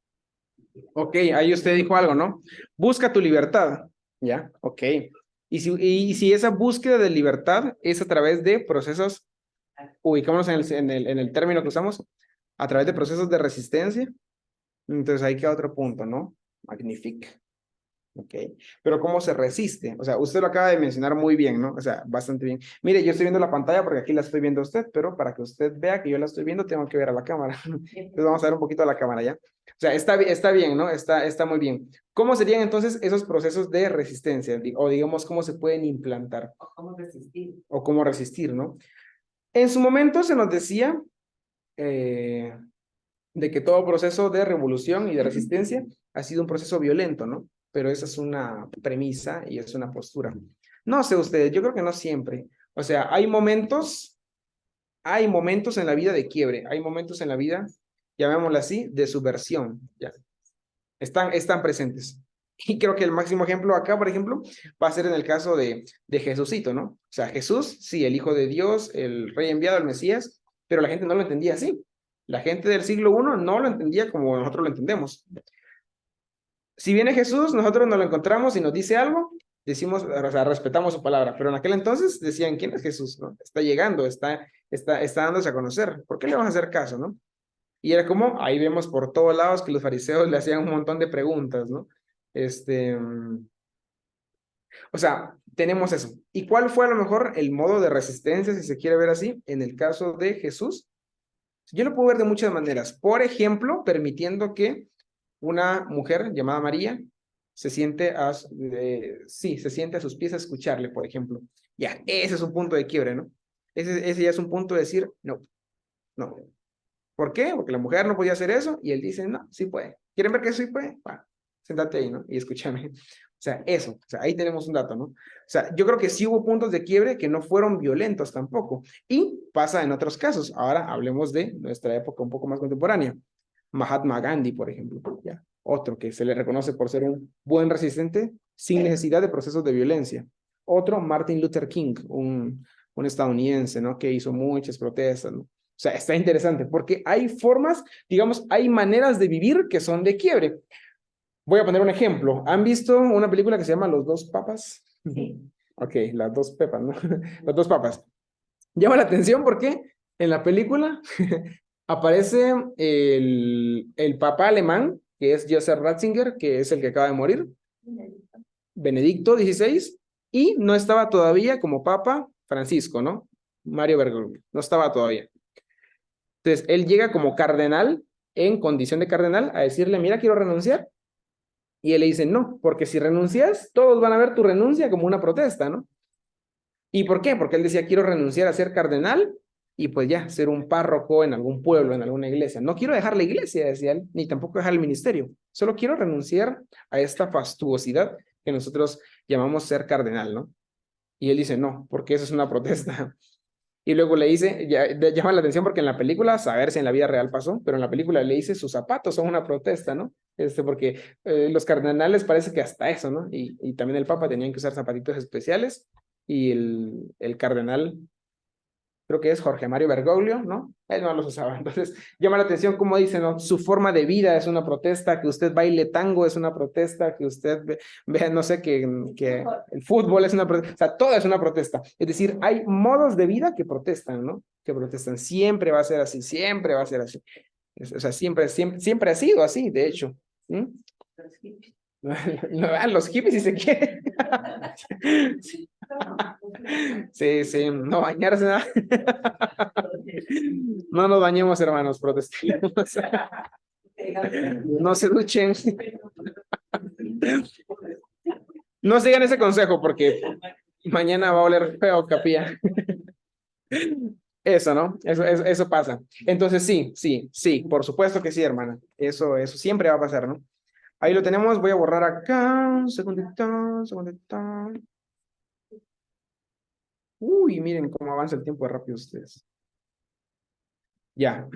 A: Ok, ahí usted dijo algo, ¿no? Busca tu libertad, ¿ya? Ok. Y si esa búsqueda de libertad es a través de procesos, ubicámonos en el término que usamos, a través de procesos de resistencia, entonces ahí queda otro punto, ¿no? Magnífico. Ok, pero ¿cómo se resiste? O sea, usted lo acaba de mencionar muy bien, ¿no? O sea, bastante bien. Mire, yo estoy viendo la pantalla porque aquí la estoy viendo a usted, pero para que usted vea que yo la estoy viendo, tengo que ver a la cámara. Entonces vamos a ver un poquito a la cámara, ¿ya? O sea, está bien, ¿no? Está muy bien. ¿Cómo serían entonces esos procesos de resistencia? O digamos, ¿cómo se pueden implantar?
E: O cómo resistir.
A: O cómo resistir, ¿no? En su momento se nos decía eh, de que todo proceso de revolución y de resistencia ha sido un proceso violento, ¿no? Pero esa es una premisa y es una postura. No sé ustedes, yo creo que no siempre. O sea, hay momentos en la vida de quiebre, hay momentos en la vida, llamémoslo así, de subversión, ya. Están presentes. Y creo que el máximo ejemplo acá, por ejemplo, va a ser en el caso de Jesucito, ¿no? O sea, Jesús, sí, el Hijo de Dios, el Rey enviado, el Mesías, pero la gente no lo entendía así. La gente del siglo I no lo entendía como nosotros lo entendemos. Si viene Jesús, nosotros nos lo encontramos y nos dice algo, decimos, o sea, respetamos su palabra, pero en aquel entonces decían, ¿quién es Jesús? ¿No? Está llegando, está dándose a conocer. ¿Por qué le vamos a hacer caso, no? Y era como, ahí vemos por todos lados que los fariseos le hacían un montón de preguntas, ¿no? O sea, tenemos eso. ¿Y cuál fue a lo mejor el modo de resistencia, si se quiere ver así, en el caso de Jesús? Yo lo puedo ver de muchas maneras. Por ejemplo, permitiendo que una mujer llamada María se siente se siente a sus pies a escucharle, por ejemplo. Ya, ese es un punto de quiebre, ¿no? Ese ya es un punto de decir, no, no. ¿Por qué? Porque la mujer no podía hacer eso y él dice, no, sí puede. ¿Quieren ver que sí puede? Va, sentate ahí, ¿no? Y escúchame. O sea, eso, o sea, ahí tenemos un dato, ¿no? O sea, yo creo que sí hubo puntos de quiebre que no fueron violentos tampoco. Y pasa en otros casos. Ahora hablemos de nuestra época un poco más contemporánea. Mahatma Gandhi, por ejemplo, ya. Otro que se le reconoce por ser un buen resistente sin necesidad de procesos de violencia. Otro, Martin Luther King, un estadounidense, ¿no? Que hizo muchas protestas, ¿no? O sea, está interesante porque hay formas, digamos, hay maneras de vivir que son de quiebre. Voy a poner un ejemplo. ¿Han visto una película que se llama Los Dos Papas?
E: Sí.
A: Ok, las dos pepas, ¿no? Los dos papas. Llama la atención porque en la película aparece el papa alemán, que es Joseph Ratzinger, que es el que acaba de morir, Benedicto XVI, y no estaba todavía como papa Francisco, ¿no? Mario Bergoglio, no estaba todavía. Entonces, él llega como cardenal, en condición de cardenal, a decirle, mira, quiero renunciar. Y él le dice, no, porque si renuncias, todos van a ver tu renuncia como una protesta, ¿no? ¿Y por qué? Porque él decía, quiero renunciar a ser cardenal y pues ya, ser un párroco en algún pueblo, en alguna iglesia. No quiero dejar la iglesia, decía él, ni tampoco dejar el ministerio. Solo quiero renunciar a esta fastuosidad que nosotros llamamos ser cardenal, ¿no? Y él dice, no, porque eso es una protesta. Y luego le dice, llama la atención porque en la película, saber si en la vida real pasó, pero en la película le dice, sus zapatos son una protesta, ¿no? Porque los cardenales parece que hasta eso, ¿no? Y también el papa tenían que usar zapatitos especiales y el cardenal, creo que es Jorge Mario Bergoglio, ¿no? Él no los usaba. Entonces, llama la atención cómo dice, ¿no? Su forma de vida es una protesta, que usted baile tango es una protesta, que usted vea, no sé, que el fútbol es una protesta, o sea, todo es una protesta. Es decir, hay modos de vida que protestan, ¿no? Que protestan. Siempre va a ser así, siempre va a ser así. O sea, siempre ha sido así, de hecho. ¿Mm? Los hippies si se quieren. Sí, no bañarse nada. No nos bañemos, hermanos, protestemos. No se duchen. No sigan ese consejo porque mañana va a oler feo, capilla. Eso, ¿no? Eso pasa. Entonces, sí, por supuesto que sí, hermana. Eso siempre va a pasar, ¿no? Ahí lo tenemos, voy a borrar acá. Un segundito. Uy, miren cómo avanza el tiempo de rápido ustedes. Ya.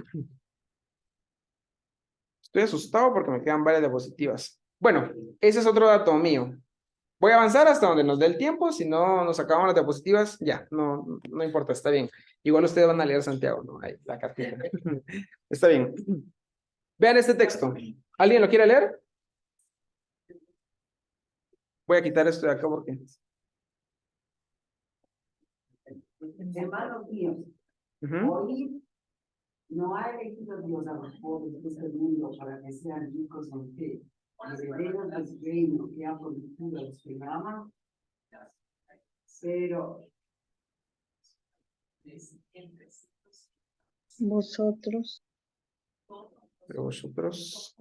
A: Estoy asustado porque me quedan varias diapositivas. Bueno, ese es otro dato mío. Voy a avanzar hasta donde nos dé el tiempo. Si no nos acabamos las diapositivas, ya, no importa, está bien. Igual ustedes van a leer Santiago, ¿no? Ahí, la cartita. Está bien. Vean este texto. ¿Alguien lo quiere leer? Voy a quitar esto de acá porque...
E: Hermanos míos, hoy no ha elegido Dios a los pobres de este mundo para que sean ricos en fe, herederos del reino que ha prometido a los que me aman, pero
B: Vosotros,
A: Pero vosotros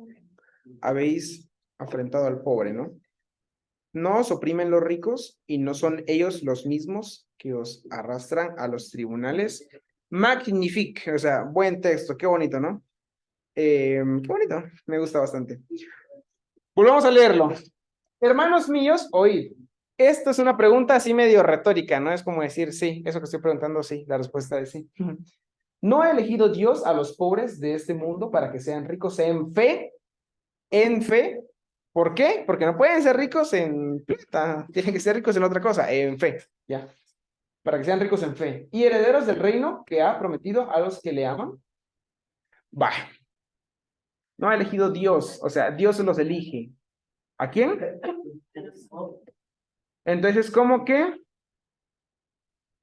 A: habéis afrentado al pobre, ¿no? No os oprimen los ricos y no son ellos los mismos que os arrastran a los tribunales. Magnifique, o sea, buen texto, qué bonito, ¿no? Qué bonito, me gusta bastante. Volvamos a leerlo. Hermanos míos, oíd. Esto es una pregunta así medio retórica, ¿no? Es como decir, sí, eso que estoy preguntando, sí, la respuesta es sí. ¿No ha elegido Dios a los pobres de este mundo para que sean ricos en fe? En fe. ¿Por qué? Porque no pueden ser ricos en plata, tienen que ser ricos en otra cosa, en fe, ¿ya? Para que sean ricos en fe. Y herederos del reino que ha prometido a los que le aman. Va. No ha elegido Dios, o sea, Dios los elige. ¿A quién? Entonces, ¿cómo que?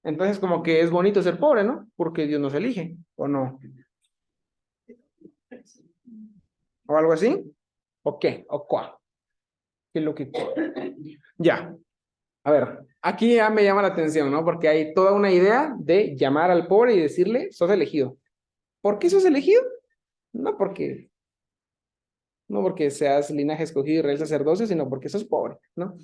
A: Entonces, como que es bonito ser pobre, ¿no? Porque Dios nos elige, ¿o no? ¿O algo así? ¿O qué? ¿O cuál? ¿Qué es lo que...? Ya. A ver, aquí ya me llama la atención, ¿no? Porque hay toda una idea de llamar al pobre y decirle, sos elegido. ¿Por qué sos elegido? No porque seas linaje escogido y real sacerdocio, sino porque sos pobre, ¿no?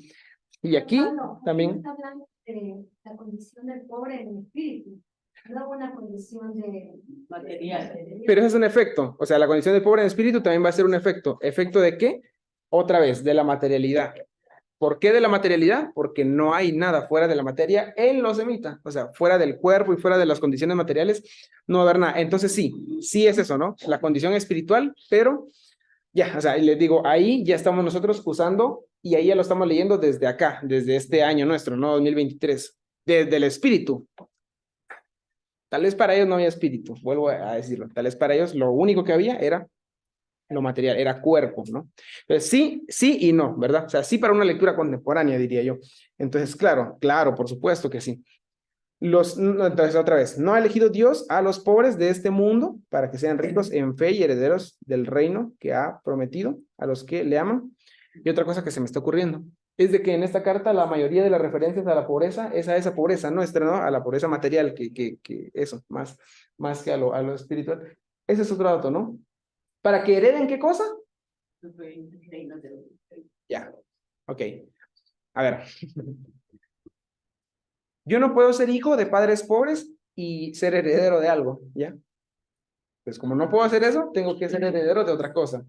A: Y aquí también...
D: Está hablando de la condición del pobre en el espíritu, no una condición de
E: material.
A: Pero ese es un efecto, o sea, la condición del pobre en espíritu también va a ser un efecto. ¿Efecto de qué? Otra vez, de la materialidad. ¿Por qué de la materialidad? Porque no hay nada fuera de la materia en los semita, o sea, fuera del cuerpo y fuera de las condiciones materiales, no va a haber nada. Entonces sí es eso, ¿no? La condición espiritual, pero ya, o sea, les digo, ahí ya estamos nosotros usando y ahí ya lo estamos leyendo desde acá, desde este año nuestro, ¿no? 2023, desde el espíritu. Tal vez para ellos no había espíritu, vuelvo a decirlo, tal vez para ellos lo único que había era lo material, era cuerpo, ¿no? Entonces, sí y no, ¿verdad? O sea, sí para una lectura contemporánea, diría yo. Entonces, claro, por supuesto que sí. Entonces, otra vez, no ha elegido Dios a los pobres de este mundo para que sean ricos en fe y herederos del reino que ha prometido a los que le aman. Y otra cosa que se me está ocurriendo es de que en esta carta la mayoría de las referencias a la pobreza es a esa pobreza nuestra, ¿no? A la pobreza material, que eso, más que a lo espiritual. Ese es otro dato, ¿no? ¿Para que hereden qué cosa? Ya, ok. A ver. Yo no puedo ser hijo de padres pobres y ser heredero de algo, ¿ya? Pues como no puedo hacer eso, tengo que ser heredero de otra cosa,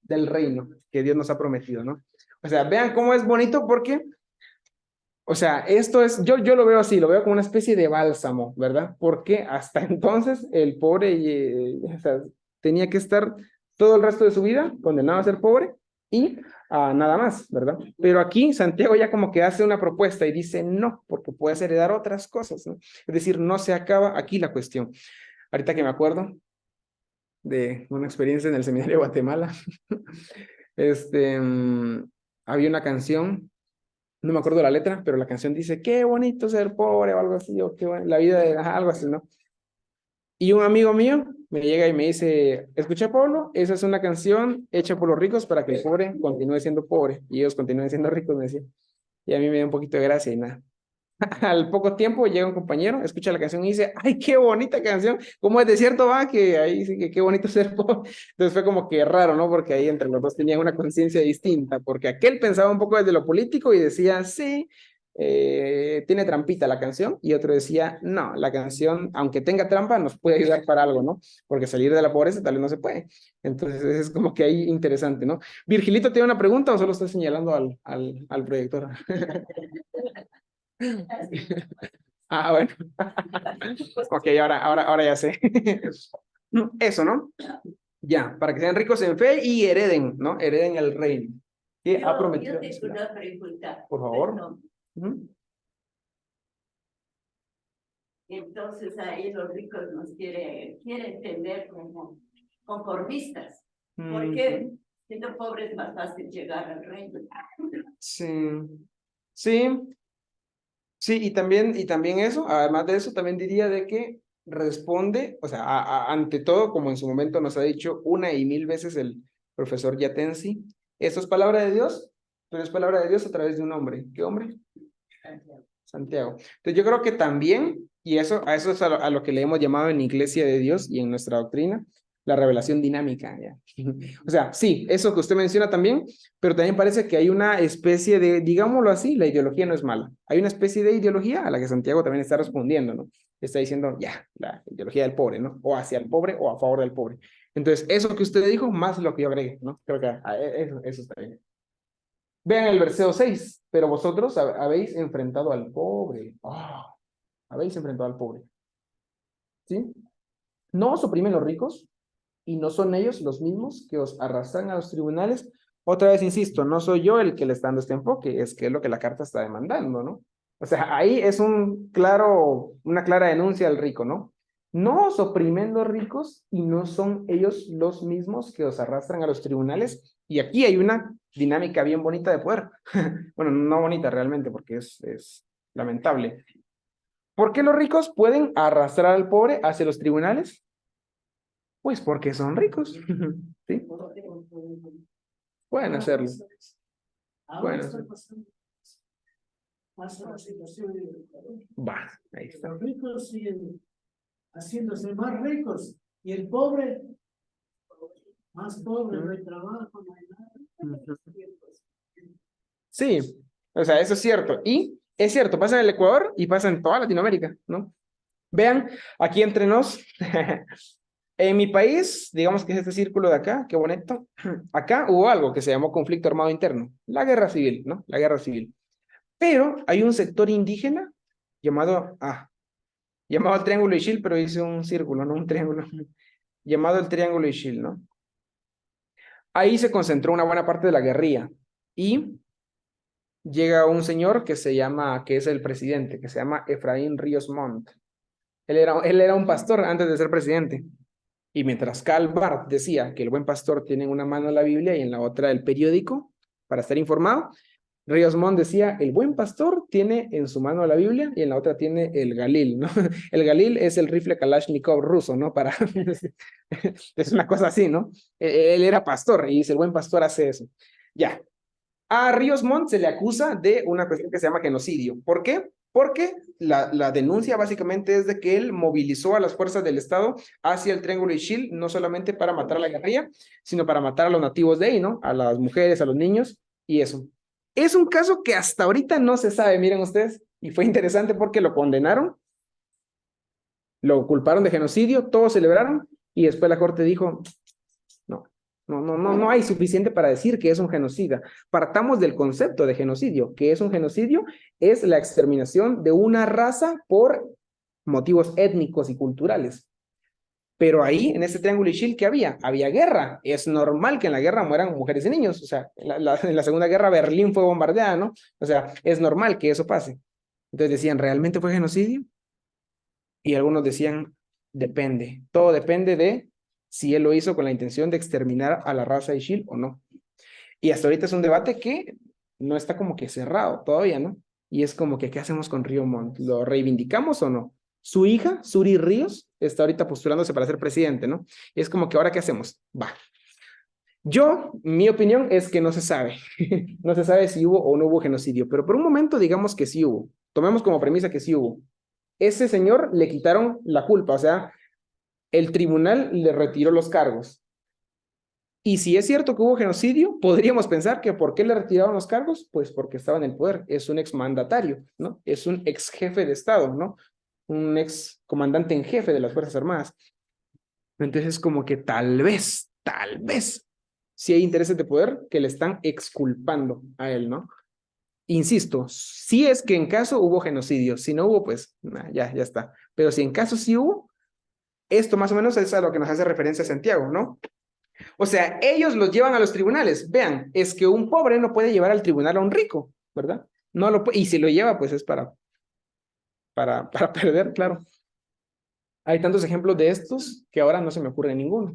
A: del reino que Dios nos ha prometido, ¿no? O sea, vean cómo es bonito porque, o sea, esto es, yo lo veo así, lo veo como una especie de bálsamo, ¿verdad? Porque hasta entonces el pobre o sea, tenía que estar todo el resto de su vida condenado a ser pobre y nada más, ¿verdad? Pero aquí Santiago ya como que hace una propuesta y dice no, porque puedes heredar otras cosas, ¿no? Es decir, no se acaba aquí la cuestión. Ahorita que me acuerdo de una experiencia en el seminario de Guatemala, había una canción, no me acuerdo la letra, pero la canción dice, qué bonito ser pobre o algo así, o qué bueno, la vida de, ajá, algo así, ¿no? Y un amigo mío me llega y me dice, escucha Pablo, esa es una canción hecha por los ricos para que el pobre continúe siendo pobre y ellos continúen siendo ricos, me decía. Y a mí me dio un poquito de gracia y nada. Al poco tiempo llega un compañero, escucha la canción y dice, ay, qué bonita canción, como es de cierto va, que ahí sí que qué bonito ser pobre. Entonces fue como que raro, ¿no? Porque ahí entre los dos tenían una conciencia distinta, porque aquel pensaba un poco desde lo político y decía, sí, tiene trampita la canción, y otro decía, no, la canción, aunque tenga trampa, nos puede ayudar para algo, ¿no? Porque salir de la pobreza tal vez no se puede. Entonces es como que ahí interesante, ¿no? Virgilito, ¿tiene una pregunta o solo está señalando al proyector? Bueno. Ok, ahora ya sé. Eso, ¿no? Ya, para que sean ricos en fe y hereden, ¿no? Hereden el reino. Que ha prometido.
F: Yo tengo una pregunta.
A: Por favor.
F: Perdón.
A: Ujú.
F: Entonces ahí los ricos nos quieren tener como conformistas. Porque siendo pobres es más fácil llegar al reino.
A: Sí. Sí. Sí, y también eso, además de eso, también diría de que responde, o sea, ante todo, como en su momento nos ha dicho una y mil veces el profesor Yatensi, esto es palabra de Dios, pero es palabra de Dios a través de un hombre. ¿Qué hombre? Santiago. Entonces yo creo que también, y a eso es a lo que le hemos llamado en Iglesia de Dios y en nuestra doctrina, la revelación dinámica, ¿ya? O sea, sí, eso que usted menciona también, pero también parece que hay una especie de, digámoslo así, la ideología no es mala. Hay una especie de ideología a la que Santiago también está respondiendo, ¿no? Está diciendo, ya, la ideología del pobre, ¿no? O hacia el pobre o a favor del pobre. Entonces, eso que usted dijo, más lo que yo agregué, ¿no? Creo que eso está bien. Vean el versículo 6, pero vosotros habéis enfrentado al pobre. Habéis enfrentado al pobre. ¿Sí? No os oprimen los ricos, y no son ellos los mismos que os arrastran a los tribunales. Otra vez insisto, no soy yo el que le está dando este enfoque, es que es lo que la carta está demandando, ¿no? O sea, ahí es una clara denuncia al rico, ¿no? No os oprimen los ricos y no son ellos los mismos que os arrastran a los tribunales. Y aquí hay una dinámica bien bonita de poder. Bueno, no bonita realmente, porque es lamentable. ¿Por qué los ricos pueden arrastrar al pobre hacia los tribunales? Pues porque son ricos. ¿Sí? Pueden hacerlo.
H: Ahora está pasando. Pasa la situación en el Ecuador.
A: Va, ahí está.
H: Los ricos siguen haciéndose más ricos y el pobre más pobre, no hay trabajo, no hay nada.
A: Sí, o sea, eso es cierto. Y es cierto, pasa en el Ecuador y pasa en toda Latinoamérica, ¿no? Vean, aquí entre nos, en mi país, digamos que es este círculo de acá, qué bonito, acá hubo algo que se llamó conflicto armado interno, la guerra civil, ¿no? La guerra civil. Pero hay un sector indígena llamado el Triángulo Ixil, pero hice un círculo, no un triángulo, llamado el Triángulo Ixil, ¿no? Ahí se concentró una buena parte de la guerrilla y llega un señor que es el presidente, que se llama Efraín Ríos Montt. Él era un pastor antes de ser presidente. Y mientras Karl Barth decía que el buen pastor tiene en una mano la Biblia y en la otra el periódico para estar informado, Ríos Montt decía, el buen pastor tiene en su mano la Biblia y en la otra tiene el Galil, ¿no? El Galil es el rifle Kalashnikov ruso, ¿no? Es una cosa así, ¿no? Él era pastor y dice, el buen pastor hace eso. Ya. A Ríos Montt se le acusa de una cuestión que se llama genocidio. ¿Por qué? Porque la denuncia básicamente es de que él movilizó a las fuerzas del Estado hacia el Triángulo Ixil, no solamente para matar a la guerrilla, sino para matar a los nativos de ahí, ¿no? A las mujeres, a los niños y eso. Es un caso que hasta ahorita no se sabe, miren ustedes, y fue interesante porque lo condenaron Lo culparon de genocidio, todos celebraron, y después la corte dijo, no hay suficiente para decir que es un genocida. Partamos del concepto de genocidio. ¿Qué es un genocidio? Es la exterminación de una raza por motivos étnicos y culturales. Pero ahí, en ese triángulo Ishil, ¿qué había? Había guerra. Es normal que en la guerra mueran mujeres y niños. O sea, en la Segunda Guerra Berlín fue bombardeada, ¿no? O sea, es normal que eso pase. Entonces decían, ¿realmente fue genocidio? Y algunos decían, depende. Todo depende de si él lo hizo con la intención de exterminar a la raza Ishil o no. Y hasta ahorita es un debate que no está como que cerrado todavía, ¿no? Y es como que, ¿qué hacemos con Río Montt? ¿Lo reivindicamos o no? Su hija, Suri Ríos, está ahorita postulándose para ser presidente, ¿no? Y es como que, ¿ahora qué hacemos? Va. Mi opinión es que no se sabe. No se sabe si hubo o no hubo genocidio, pero por un momento digamos que sí hubo. Tomemos como premisa que sí hubo. Ese señor le quitaron la culpa, o sea, el tribunal le retiró los cargos. Y si es cierto que hubo genocidio, podríamos pensar que ¿por qué le retiraron los cargos? Pues porque estaba en el poder, es un exmandatario, ¿no? Es un ex jefe de Estado, ¿no? Un ex comandante en jefe de las Fuerzas Armadas. Entonces, como que tal vez, si hay intereses de poder que le están exculpando a él, ¿no? Insisto, si es que en caso hubo genocidio, si no hubo, pues ya está. Pero si en caso sí hubo, esto más o menos es a lo que nos hace referencia Santiago, ¿no? O sea, ellos los llevan a los tribunales. Vean, es que un pobre no puede llevar al tribunal a un rico, ¿verdad? No lo y si lo lleva, pues es para perder, claro. Hay tantos ejemplos de estos que ahora no se me ocurre ninguno.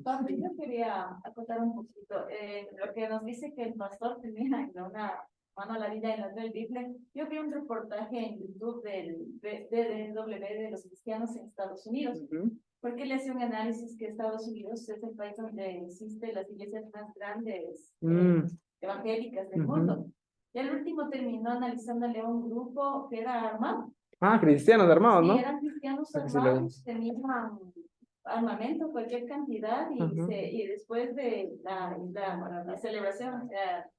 C: Pablo, yo quería acotar un poquito. Lo que nos dice que el pastor tenía en una mano a la vida en la Biblia. Yo vi un reportaje en YouTube del DDW de los cristianos en Estados Unidos, porque le hace un análisis que Estados Unidos es el país donde existen las iglesias más grandes evangélicas del mundo. Y al último terminó analizándole a un grupo que era armado.
A: Cristianos armados, ¿no?
C: Sí, eran cristianos armados, tenían armamento, cualquier cantidad, y después de la celebración, o sea,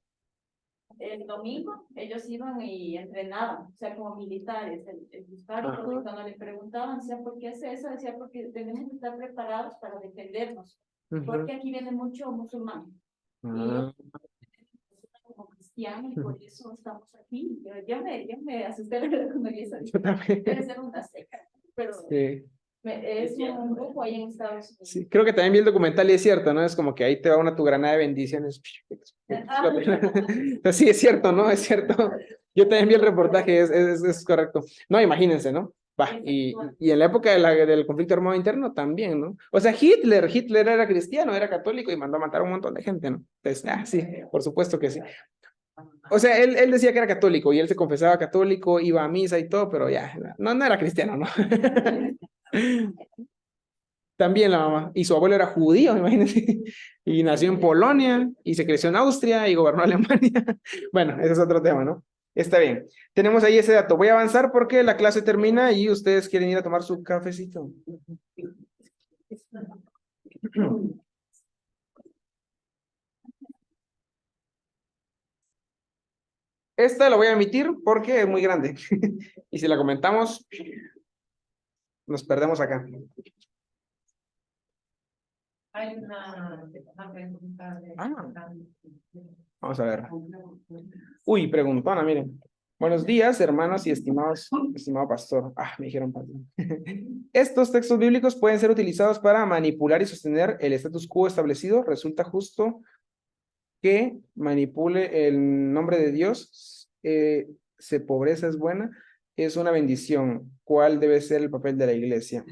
C: el domingo, ellos iban y entrenaban, o sea, como militares, el disparo, y cuando le preguntaban, decía, ¿por qué hace eso? Decía, porque tenemos que estar preparados para defendernos, porque aquí viene mucho musulmán, y ellos como cristiano, y por eso estamos aquí. Yo me asusté cuando vi eso. Debe ser una seca, pero
A: sí.
C: Es un grupo ahí en Estados Unidos.
A: Sí, creo que también vi el documental y es cierto, ¿no? Es como que ahí te va una tu granada de bendiciones. Sí, es cierto, ¿no? Es cierto. Yo también vi el reportaje, es correcto. No, imagínense, ¿no? Va, y en la época del conflicto armado interno también, ¿no? O sea, Hitler era cristiano, era católico y mandó a matar a un montón de gente, ¿no? Entonces, sí, por supuesto que sí. O sea, él decía que era católico y él se confesaba católico, iba a misa y todo, pero ya, no era cristiano, ¿no? También la mamá, y su abuelo era judío, imagínense, y nació en Polonia, y se creció en Austria, y gobernó Alemania. Bueno, ese es otro tema, ¿no? Está bien, tenemos ahí ese dato. Voy a avanzar porque la clase termina y ustedes quieren ir a tomar su cafecito. Esta la voy a emitir porque es muy grande, y si la comentamos, nos perdemos acá.
I: Hay una pregunta de...
A: Vamos a ver. Uy, preguntona, miren. Buenos días, hermanos y estimado pastor. Me dijeron pastor. Estos textos bíblicos pueden ser utilizados para manipular y sostener el status quo establecido. Resulta justo que manipule el nombre de Dios. Pobreza es buena. Es una bendición. ¿Cuál debe ser el papel de la iglesia?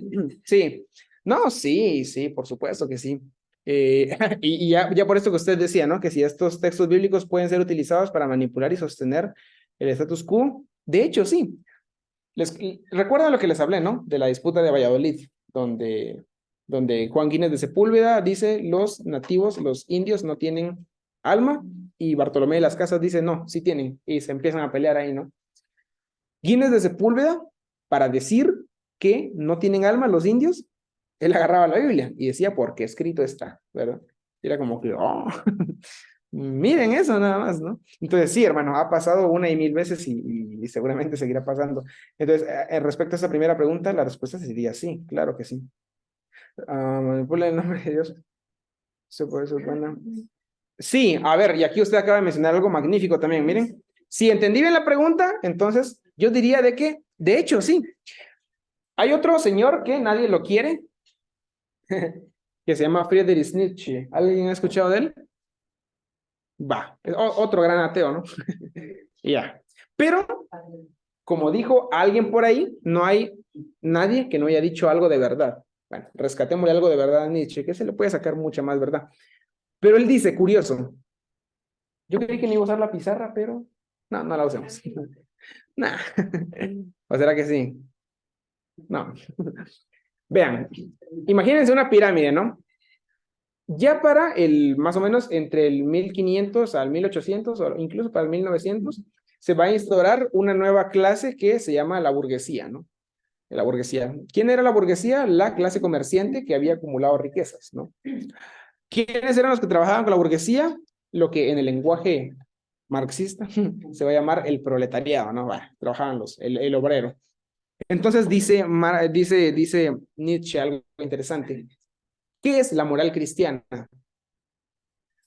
A: Sí. No, sí, por supuesto que sí. Y ya por esto que usted decía, ¿no? Que si estos textos bíblicos pueden ser utilizados para manipular y sostener el status quo, de hecho, sí. ¿Recuerdan lo que les hablé, no? De la disputa de Valladolid, donde Juan Gínez de Sepúlveda dice, los nativos, los indios no tienen alma, y Bartolomé de las Casas dice, no, sí tienen, y se empiezan a pelear ahí, ¿no? Gínez de Sepúlveda, para decir que no tienen alma los indios, él agarraba la Biblia y decía, porque escrito está, ¿verdad? Y era como que, Miren eso nada más, ¿no? Entonces, sí, hermano, ha pasado una y mil veces y seguramente seguirá pasando. Entonces, respecto a esa primera pregunta, la respuesta sería sí, claro que sí. Manipula el nombre de Dios. Eso puede ser buena. Sí, a ver, y aquí usted acaba de mencionar algo magnífico también, miren. Si entendí bien la pregunta, entonces yo diría de que, de hecho, sí. Hay otro señor que nadie lo quiere, que se llama Friedrich Nietzsche. ¿Alguien ha escuchado de él? Va, es otro gran ateo, ¿no? Ya. Pero, como dijo alguien por ahí, no hay nadie que no haya dicho algo de verdad. Bueno, rescatémosle algo de verdad a Nietzsche, que se le puede sacar mucha más verdad. Pero él dice, curioso, yo creí que no iba a usar la pizarra, pero no, no la usemos. Nah. ¿O será que sí? No. Vean, imagínense una pirámide, ¿no? Ya para el, más o menos, entre el 1500 al 1800, o incluso para el 1900, se va a instaurar una nueva clase que se llama la burguesía, ¿no? La burguesía. ¿Quién era la burguesía? La clase comerciante que había acumulado riquezas, ¿no? ¿Quiénes eran los que trabajaban con la burguesía? Lo que en el lenguaje marxista se va a llamar el proletariado, ¿no? Trabajaban el obrero. Entonces dice Nietzsche algo interesante. ¿Qué es la moral cristiana?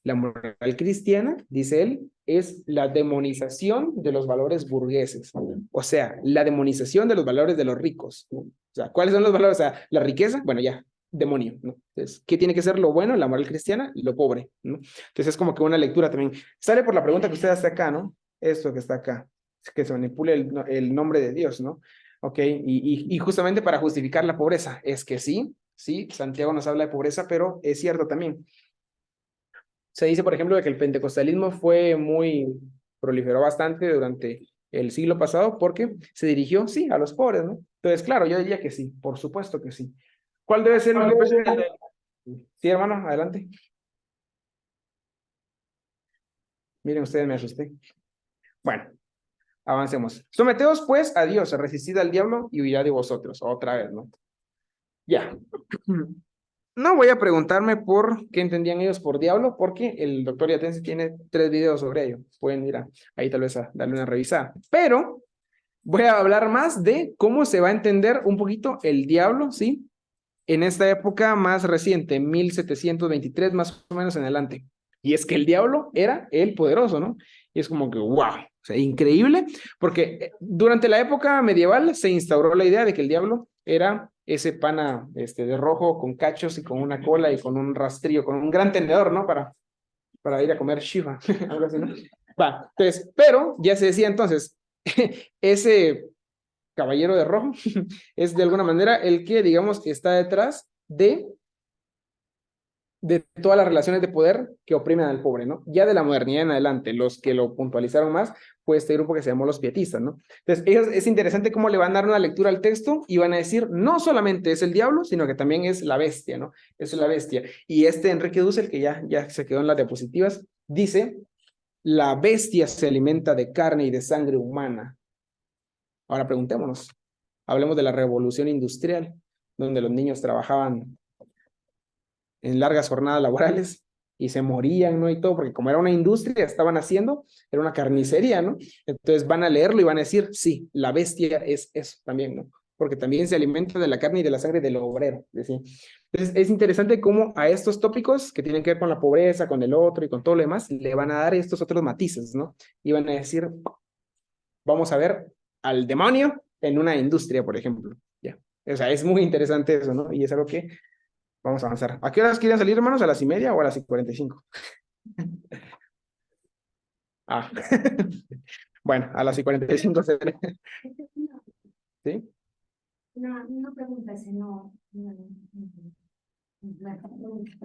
A: La moral cristiana, dice él, es la demonización de los valores burgueses. O sea, la demonización de los valores de los ricos, ¿no? O sea, ¿cuáles son los valores? O sea, la riqueza, bueno, ya, demonio, ¿no? Entonces, ¿qué tiene que ser lo bueno? La moral cristiana, lo pobre, ¿no? Entonces es como que una lectura también. Sale por la pregunta que usted hace acá, ¿no? Esto que está acá, que se manipule el nombre de Dios, ¿no? Ok, y justamente para justificar la pobreza, es que sí, sí, Santiago nos habla de pobreza, pero es cierto también. Se dice, por ejemplo, de que el pentecostalismo proliferó bastante durante el siglo pasado porque se dirigió, sí, a los pobres, ¿no? Entonces, claro, yo diría que sí, por supuesto que sí. ¿Cuál debe ser el papel? Sí, hermano, adelante. Miren ustedes, me asusté. Bueno, avancemos. Someteos, pues, a Dios, resistid al diablo y huirá de vosotros. Otra vez, ¿no? Ya. No voy a preguntarme por qué entendían ellos por diablo, porque el doctor Yatense tiene 3 videos sobre ello. Pueden ir ahí tal vez a darle una revisada. Pero voy a hablar más de cómo se va a entender un poquito el diablo, ¿sí? En esta época más reciente, 1723 más o menos en adelante. Y es que el diablo era el poderoso, ¿no? Y es como que, wow, o sea, increíble, porque durante la época medieval se instauró la idea de que el diablo era ese pana de rojo con cachos y con una cola y con un rastrillo, con un gran tenedor, ¿no? Para ir a comer Shiva, algo así, ¿no? Va, entonces, pero ya se decía entonces, ese caballero de rojo es de alguna manera el que, digamos, está detrás de todas las relaciones de poder que oprimen al pobre, ¿no? Ya de la modernidad en adelante, los que lo puntualizaron más fue este grupo que se llamó los pietistas, ¿no? Entonces, ellos, es interesante cómo le van a dar una lectura al texto y van a decir, no solamente es el diablo, sino que también es la bestia, ¿no? Es la bestia. Y Enrique Dussel, que ya se quedó en las diapositivas, dice, la bestia se alimenta de carne y de sangre humana. Ahora preguntémonos, hablemos de la revolución industrial, donde los niños trabajaban en largas jornadas laborales y se morían, ¿no? Y todo, porque como era una industria, estaban haciendo, era una carnicería, ¿no? Entonces van a leerlo y van a decir, sí, la bestia es eso también, ¿no? Porque también se alimenta de la carne y de la sangre del obrero, ¿sí? Entonces es interesante cómo a estos tópicos que tienen que ver con la pobreza, con el otro y con todo lo demás, le van a dar estos otros matices, ¿no? Y van a decir, vamos a ver al demonio en una industria, por ejemplo, ¿ya? O sea, es muy interesante eso, ¿no? Y es algo que vamos a avanzar. ¿A qué horas quieren salir, hermanos? ¿A las 1:30 o a las 45? Ah, bueno, a las 45 será. ¿Sí?
D: No pregunta, sino...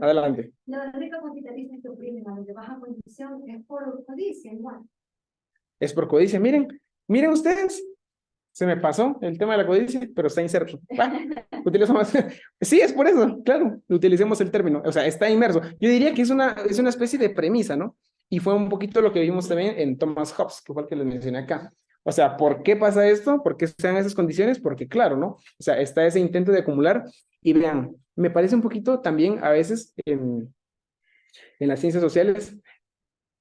A: Adelante.
D: Los ricos capitalistas que oprimen a los de baja condición es por codicia, igual.
A: Es por codicia. Miren ustedes. Se me pasó el tema de la codicia, pero está inserto. Utilizamos. Sí, es por eso, claro. Utilicemos el término. O sea, está inmerso. Yo diría que es una especie de premisa, ¿no? Y fue un poquito lo que vimos también en Thomas Hobbes, que fue el que les mencioné acá. O sea, ¿por qué pasa esto? ¿Por qué se dan esas condiciones? Porque, claro, ¿no? O sea, está ese intento de acumular. Y vean, me parece un poquito también a veces en las ciencias sociales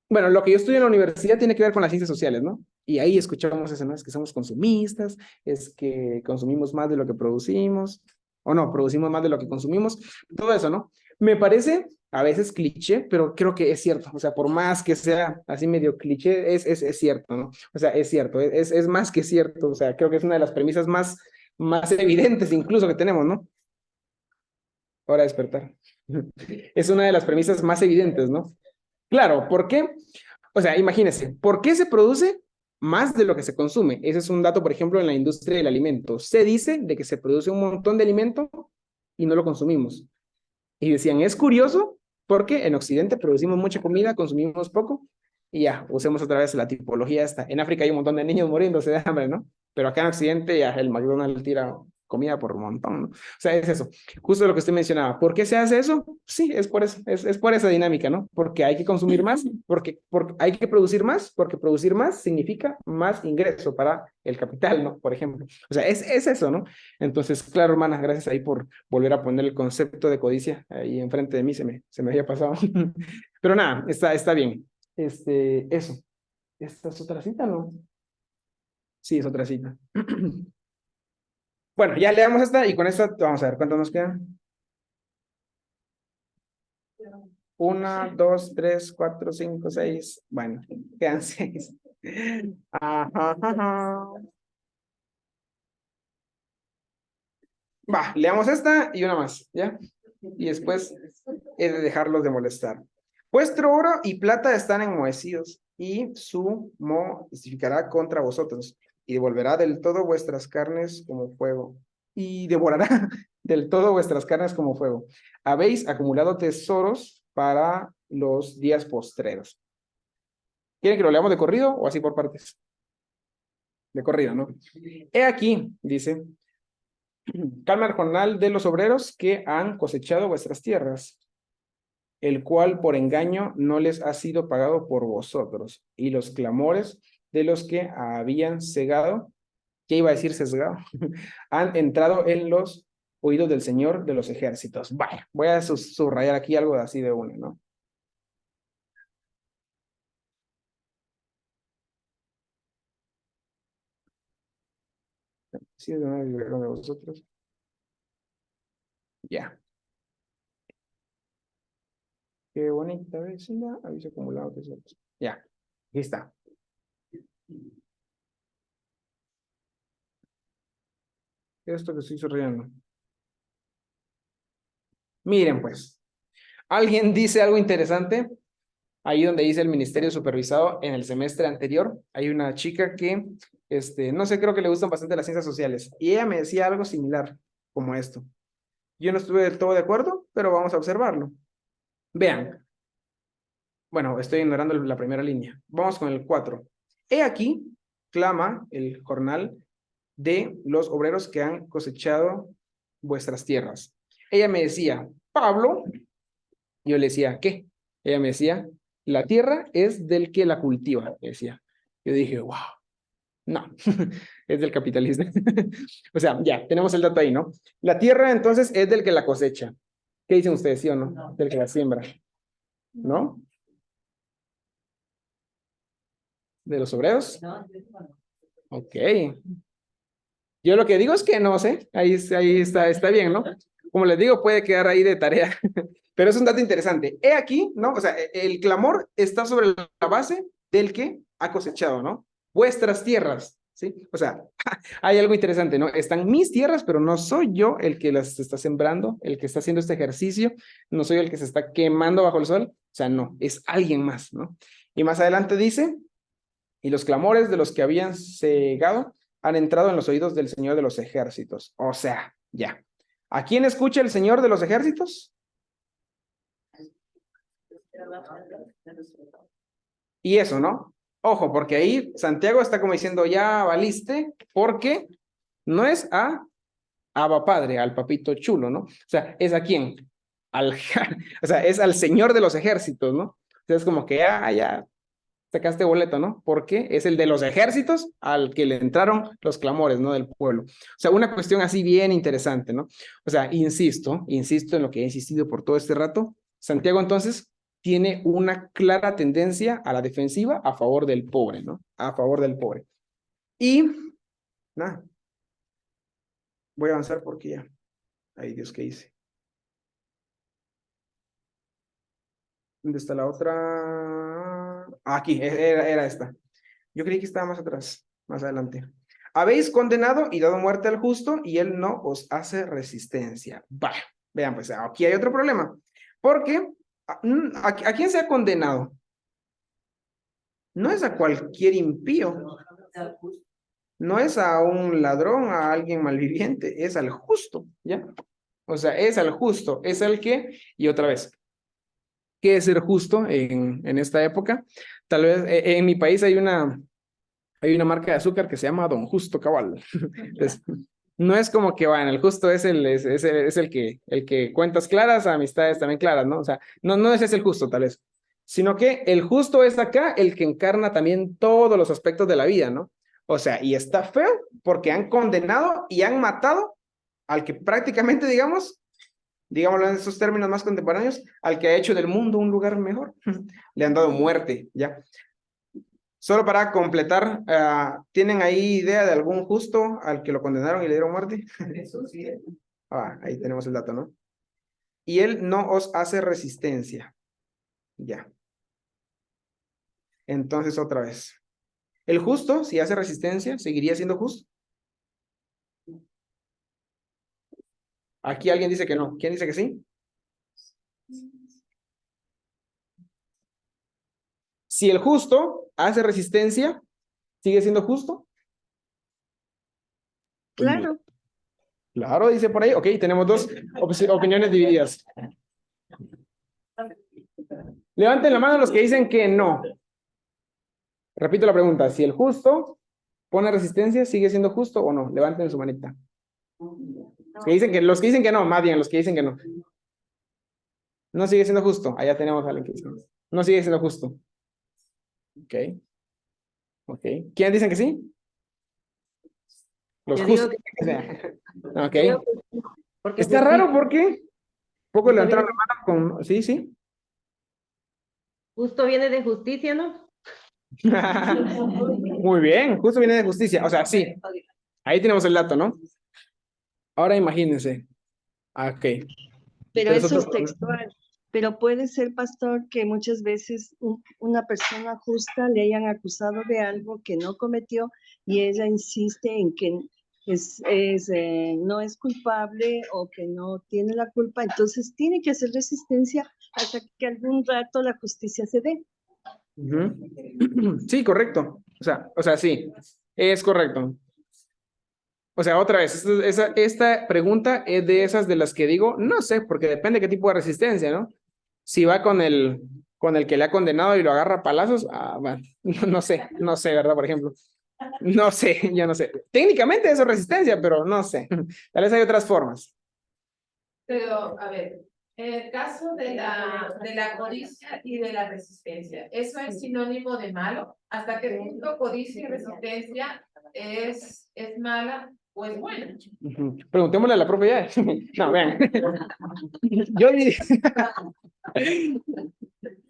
A: Bueno, lo que yo estudio en la universidad tiene que ver con las ciencias sociales, ¿no? Y ahí escuchamos eso, ¿no? Es que somos consumistas, es que consumimos más de lo que producimos, o no, producimos más de lo que consumimos, todo eso, ¿no? Me parece a veces cliché, pero creo que es cierto, o sea, por más que sea así medio cliché, es cierto, ¿no? O sea, es cierto, es más que cierto, o sea, creo que es una de las premisas más evidentes incluso que tenemos, ¿no? Hora de despertar. Es una de las premisas más evidentes, ¿no? Claro, ¿por qué? O sea, imagínense, ¿por qué se produce más de lo que se consume? Ese es un dato, por ejemplo, en la industria del alimento. Se dice de que se produce un montón de alimento y no lo consumimos. Y decían, es curioso porque en Occidente producimos mucha comida, consumimos poco y ya, usemos otra vez la tipología esta. En África hay un montón de niños muriéndose de hambre, ¿no? Pero acá en Occidente ya el McDonald's tira comida por un montón, ¿no? O sea, es eso. Justo lo que usted mencionaba. ¿Por qué se hace eso? Sí, es por eso, es por esa dinámica, ¿no? Porque hay que consumir más, porque hay que producir más, porque producir más significa más ingreso para el capital, ¿no? Por ejemplo. O sea, es eso, ¿no? Entonces, claro, hermana, gracias ahí por volver a poner el concepto de codicia ahí enfrente de mí, se me había pasado. Pero nada, está bien. Eso. ¿Esta es otra cita, no? Sí, es otra cita. Bueno, ya leamos esta y con esta vamos a ver cuánto nos quedan. 1, 2, 3, 4, 5, 6. Bueno, quedan 6. Ajá, ajá. Va, leamos esta y una más, ¿ya? Y después he de dejarlos de molestar. Vuestro oro y plata están enmohecidos, y su moho testificará contra vosotros, y devolverá del todo vuestras carnes como fuego, y devorará del todo vuestras carnes como fuego. Habéis acumulado tesoros para los días postreros. ¿Quieren que lo leamos de corrido o así por partes? De corrido, ¿no? He aquí, dice, calma el jornal de los obreros que han cosechado vuestras tierras, el cual por engaño no les ha sido pagado por vosotros, y los clamores de los que habían cegado, ¿qué iba a decir sesgado? Han entrado en los oídos del Señor de los ejércitos. Vaya, voy a subrayar aquí algo así de uno, ¿no? Sí, de uno de vosotros. Ya. Qué bonita vecina, aviso acumulado tesoros. Ya, aquí está. Esto que estoy subrayando. Miren, pues, alguien dice algo interesante. Ahí donde dice el ministerio supervisado en el semestre anterior, hay una chica que, no sé, creo que le gustan bastante las ciencias sociales. Y ella me decía algo similar, como esto. Yo no estuve del todo de acuerdo, pero vamos a observarlo. Vean. Bueno, estoy ignorando la primera línea. Vamos con el 4. He aquí, clama el jornal de los obreros que han cosechado vuestras tierras. Ella me decía, Pablo, yo le decía, ¿qué? Ella me decía, la tierra es del que la cultiva, decía. Yo dije, wow, no, es del capitalista. O sea, ya, tenemos el dato ahí, ¿no? La tierra entonces es del que la cosecha. ¿Qué dicen ustedes, sí o no?
I: No.
A: Del que la siembra, ¿no? ¿De los obreros?
I: No,
A: Ok. Yo lo que digo es que no sé, ahí está bien, ¿no? Como les digo, puede quedar ahí de tarea, pero es un dato interesante. He aquí, ¿no? O sea, el clamor está sobre la base del que ha cosechado, ¿no? Vuestras tierras, ¿sí? O sea, hay algo interesante, ¿no? Están mis tierras, pero no soy yo el que las está sembrando, el que está haciendo este ejercicio, no soy el que se está quemando bajo el sol, o sea, no, es alguien más, ¿no? Y más adelante dice, y los clamores de los que habían cegado han entrado en los oídos del Señor de los ejércitos. O sea, ya. ¿A quién escucha el Señor de los ejércitos? Y eso, ¿no? Ojo, porque ahí Santiago está como diciendo, ya valiste, porque no es a Abba Padre, al papito chulo, ¿no? O sea, ¿es a quién? O sea, es al Señor de los ejércitos, ¿no? Entonces, como que ya sacaste boleto, ¿no? Porque es el de los ejércitos al que le entraron los clamores, ¿no? Del pueblo. O sea, una cuestión así bien interesante, ¿no? O sea, insisto en lo que he insistido por todo este rato. Santiago, entonces, tiene una clara tendencia a la defensiva a favor del pobre, ¿no? A favor del pobre. Y, nada, voy a avanzar porque ya, ay Dios, ¿qué hice? ¿Dónde está la otra? Ah, aquí, era esta. Yo creí que estaba más atrás, más adelante. Habéis condenado y dado muerte al justo y él no os hace resistencia. Va, vean, pues aquí hay otro problema. Porque, ¿a quién se ha condenado? No es a cualquier impío. No es a un ladrón, a alguien malviviente, es al justo, ¿ya? O sea, es al justo, es al que, y otra vez, ¿qué es ser justo en esta época? Tal vez en mi país hay una marca de azúcar que se llama Don Justo Cabal. Entonces, no es como que, bueno, el justo es el que cuentas claras, amistades también claras, ¿no? O sea, no ese es el justo, tal vez. Sino que el justo es acá el que encarna también todos los aspectos de la vida, ¿no? O sea, y está feo porque han condenado y han matado al que prácticamente, digámoslo en esos términos más contemporáneos, al que ha hecho del mundo un lugar mejor. Le han dado muerte, ¿ya? Solo para completar, ¿tienen ahí idea de algún justo al que lo condenaron y le dieron muerte? Ahí tenemos el dato, ¿no? Y él no os hace resistencia. Ya. Entonces, otra vez. El justo, si hace resistencia, ¿seguiría siendo justo? Aquí alguien dice que no. ¿Quién dice que sí? Si el justo hace resistencia, ¿sigue siendo justo?
B: Claro.
A: Claro, dice por ahí. Ok, tenemos dos opiniones divididas. Levanten la mano los que dicen que no. Repito la pregunta. Si el justo pone resistencia, ¿sigue siendo justo o no? Levanten su manita. Los que dicen que no, más bien, los que dicen que no. No sigue siendo justo. Allá tenemos a alguien que dice no sigue siendo justo. Ok. Ok. ¿Quiénes dicen que sí? Los
G: Yo digo
A: justos. Ok.
G: porque
A: Está
G: justicia,
A: raro porque poco
G: justo
A: levantaron
G: viene,
A: la mano con... Sí, sí.
G: justo viene de justicia, ¿no?
A: Muy bien, justo viene de justicia. O sea, sí. Ahí tenemos el dato, ¿no? Ahora imagínense. Ok.
B: Pero
A: Entonces,
B: eso es textual. Pero puede ser, pastor, que muchas veces una persona justa le hayan acusado de algo que no cometió y ella insiste en que no es culpable o que no tiene la culpa. Entonces tiene que hacer resistencia hasta que algún rato la justicia se dé.
A: Sí, correcto. O sea, sí, es correcto. O sea, otra vez, esta pregunta es de esas de las que digo, no sé, porque depende de qué tipo de resistencia, ¿no? Si va con el que le ha condenado y lo agarra a palazos, bueno, no sé, ¿verdad? Por ejemplo. No sé, yo no sé. Técnicamente eso es resistencia, pero no sé. Tal vez hay otras formas.
I: Pero, a ver, en el caso de la codicia y de la resistencia, ¿eso es sinónimo de malo? ¿Hasta qué punto codicia y resistencia es mala o es buena?
A: Preguntémosle a la profe ya. No, vean. Yo diría...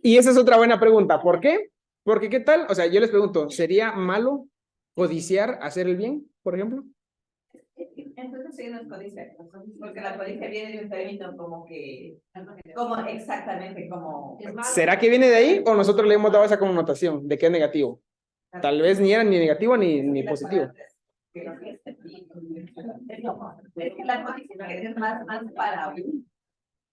A: Y esa es otra buena pregunta. ¿Por qué? Porque ¿qué tal? O sea, yo les pregunto, ¿sería malo codiciar hacer el bien, por ejemplo?
F: Entonces sí no es codicia, porque la codicia viene de un término como exactamente como...
A: ¿Será que viene de ahí o nosotros le hemos dado esa connotación de que es negativo? Tal vez ni era ni negativo ni positivo.
F: Es que la codicia es más para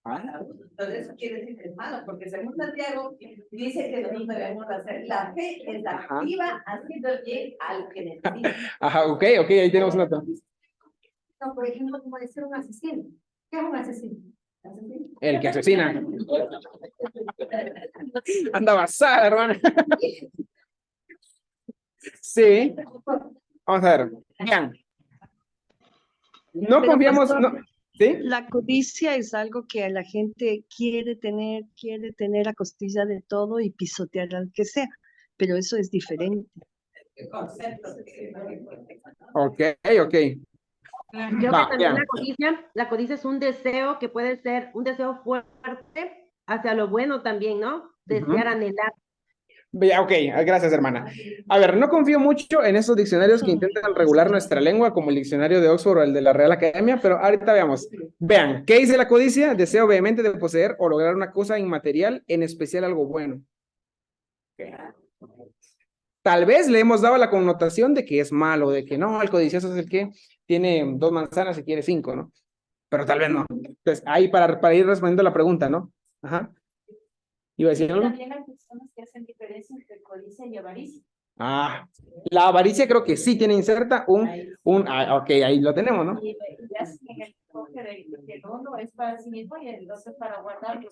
F: entonces eso quiere decir que es malo, porque según Santiago dice que nosotros debemos hacer la fe es activa haciendo el bien al que necesita.
A: Ajá, ok, ahí tenemos una.
D: No, por ejemplo, como decir un asesino. ¿Qué es un asesino?
A: El que asesina. Anda basada, hermana. Sí. Vamos a ver. Vean. No
B: Pero,
A: confiamos.
B: pastor,
A: No. ¿Sí?
B: la codicia es algo que la gente quiere tener a costilla de todo y pisotear al que sea, pero eso es diferente.
A: Ok.
G: Creo que
A: Va,
G: también
A: vean.
G: la codicia es un deseo que puede ser un deseo fuerte hacia lo bueno también, ¿no? Desear, anhelar.
A: Ok, gracias, hermana. A ver, no confío mucho en esos diccionarios que intentan regular nuestra lengua, como el diccionario de Oxford o el de la Real Academia, pero ahorita veamos. Vean, ¿qué dice la codicia? Deseo vehemente de poseer o lograr una cosa inmaterial, en especial algo bueno. Okay. Tal vez le hemos dado la connotación de que es malo, de que no, el codicioso es el que tiene 2 manzanas y quiere 5, ¿no? Pero tal vez no. Entonces, ahí para ir respondiendo la pregunta, ¿no? Ajá. ¿Iba a decir algo?
C: También hay personas que hacen diferencia entre codicia y avaricia.
A: Ah, la avaricia creo que sí tiene inserta ok, ahí lo tenemos, ¿no?
C: Y hacen en el enfoque de que el uno es para sí mismo y el otro es para guardarlo.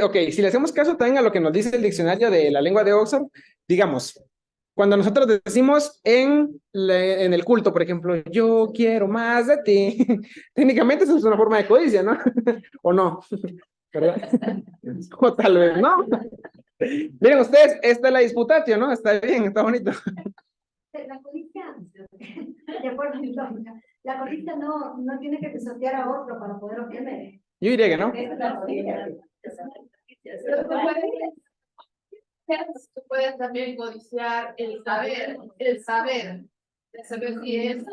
A: Ok, si le hacemos caso también a lo que nos dice el diccionario de la lengua de Oxford, digamos, cuando nosotros decimos en el culto, por ejemplo, yo quiero más de ti, técnicamente eso es una forma de codicia, ¿no? ¿O no? ¿Verdad? O tal vez no. Miren ustedes, esta es la disputatio, ¿no? Está bien, está bonito.
D: La codicia, de acuerdo, la codicia no tiene que pisotear a otro para poder obtener.
A: Yo diría que no.
I: Tú puedes también codiciar el saber de saber si es.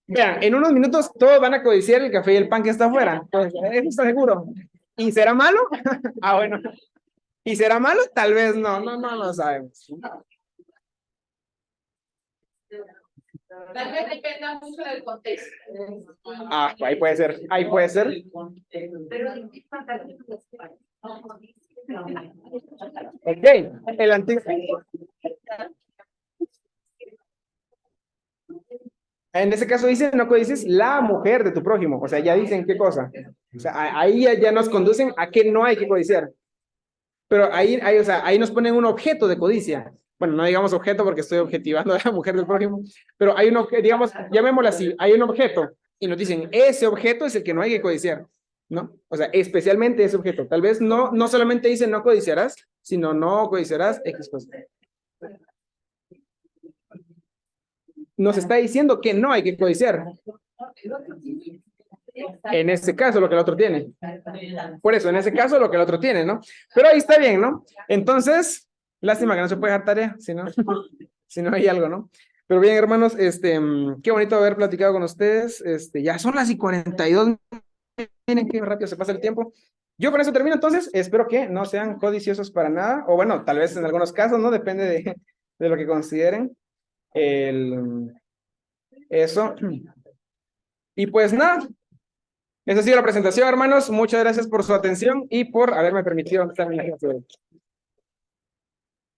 A: Vean, en unos minutos todos van a codiciar el café y el pan que está afuera. Pues, eso está seguro. ¿Y será malo? Ah, bueno. ¿Y será malo? Tal vez no lo sabemos.
I: Tal vez dependa mucho del contexto.
A: Ah, ahí puede ser, ahí puede ser. Ok, el antiguo. En ese caso dice, no codices la mujer de tu prójimo. O sea, ya dicen qué cosa. O sea, ahí ya nos conducen a que no hay que codiciar. Pero o sea, ahí nos ponen un objeto de codicia. Bueno, no digamos objeto porque estoy objetivando a la mujer del prójimo, pero hay uno que, digamos, llamémoslo así, hay un objeto y nos dicen, ese objeto es el que no hay que codiciar, ¿no? O sea, especialmente ese objeto. Tal vez no solamente dice no codiciarás, sino no codiciarás X cosa. Nos está diciendo que no hay que codiciar. En ese caso, lo que el otro tiene. Por eso, en ese caso, lo que el otro tiene, ¿no? Pero ahí está bien, ¿no? Entonces, lástima que no se puede dejar tarea, si no hay algo, ¿no? Pero bien, hermanos, qué bonito haber platicado con ustedes. Ya son las 42. Miren qué rápido se pasa el tiempo. Yo con eso termino, entonces, espero que no sean codiciosos para nada, o bueno, tal vez en algunos casos, ¿no? Depende de lo que consideren. Eso. Y pues nada. Esa ha sido la presentación, hermanos. Muchas gracias por su atención y por haberme permitido estar en la clase de hoy.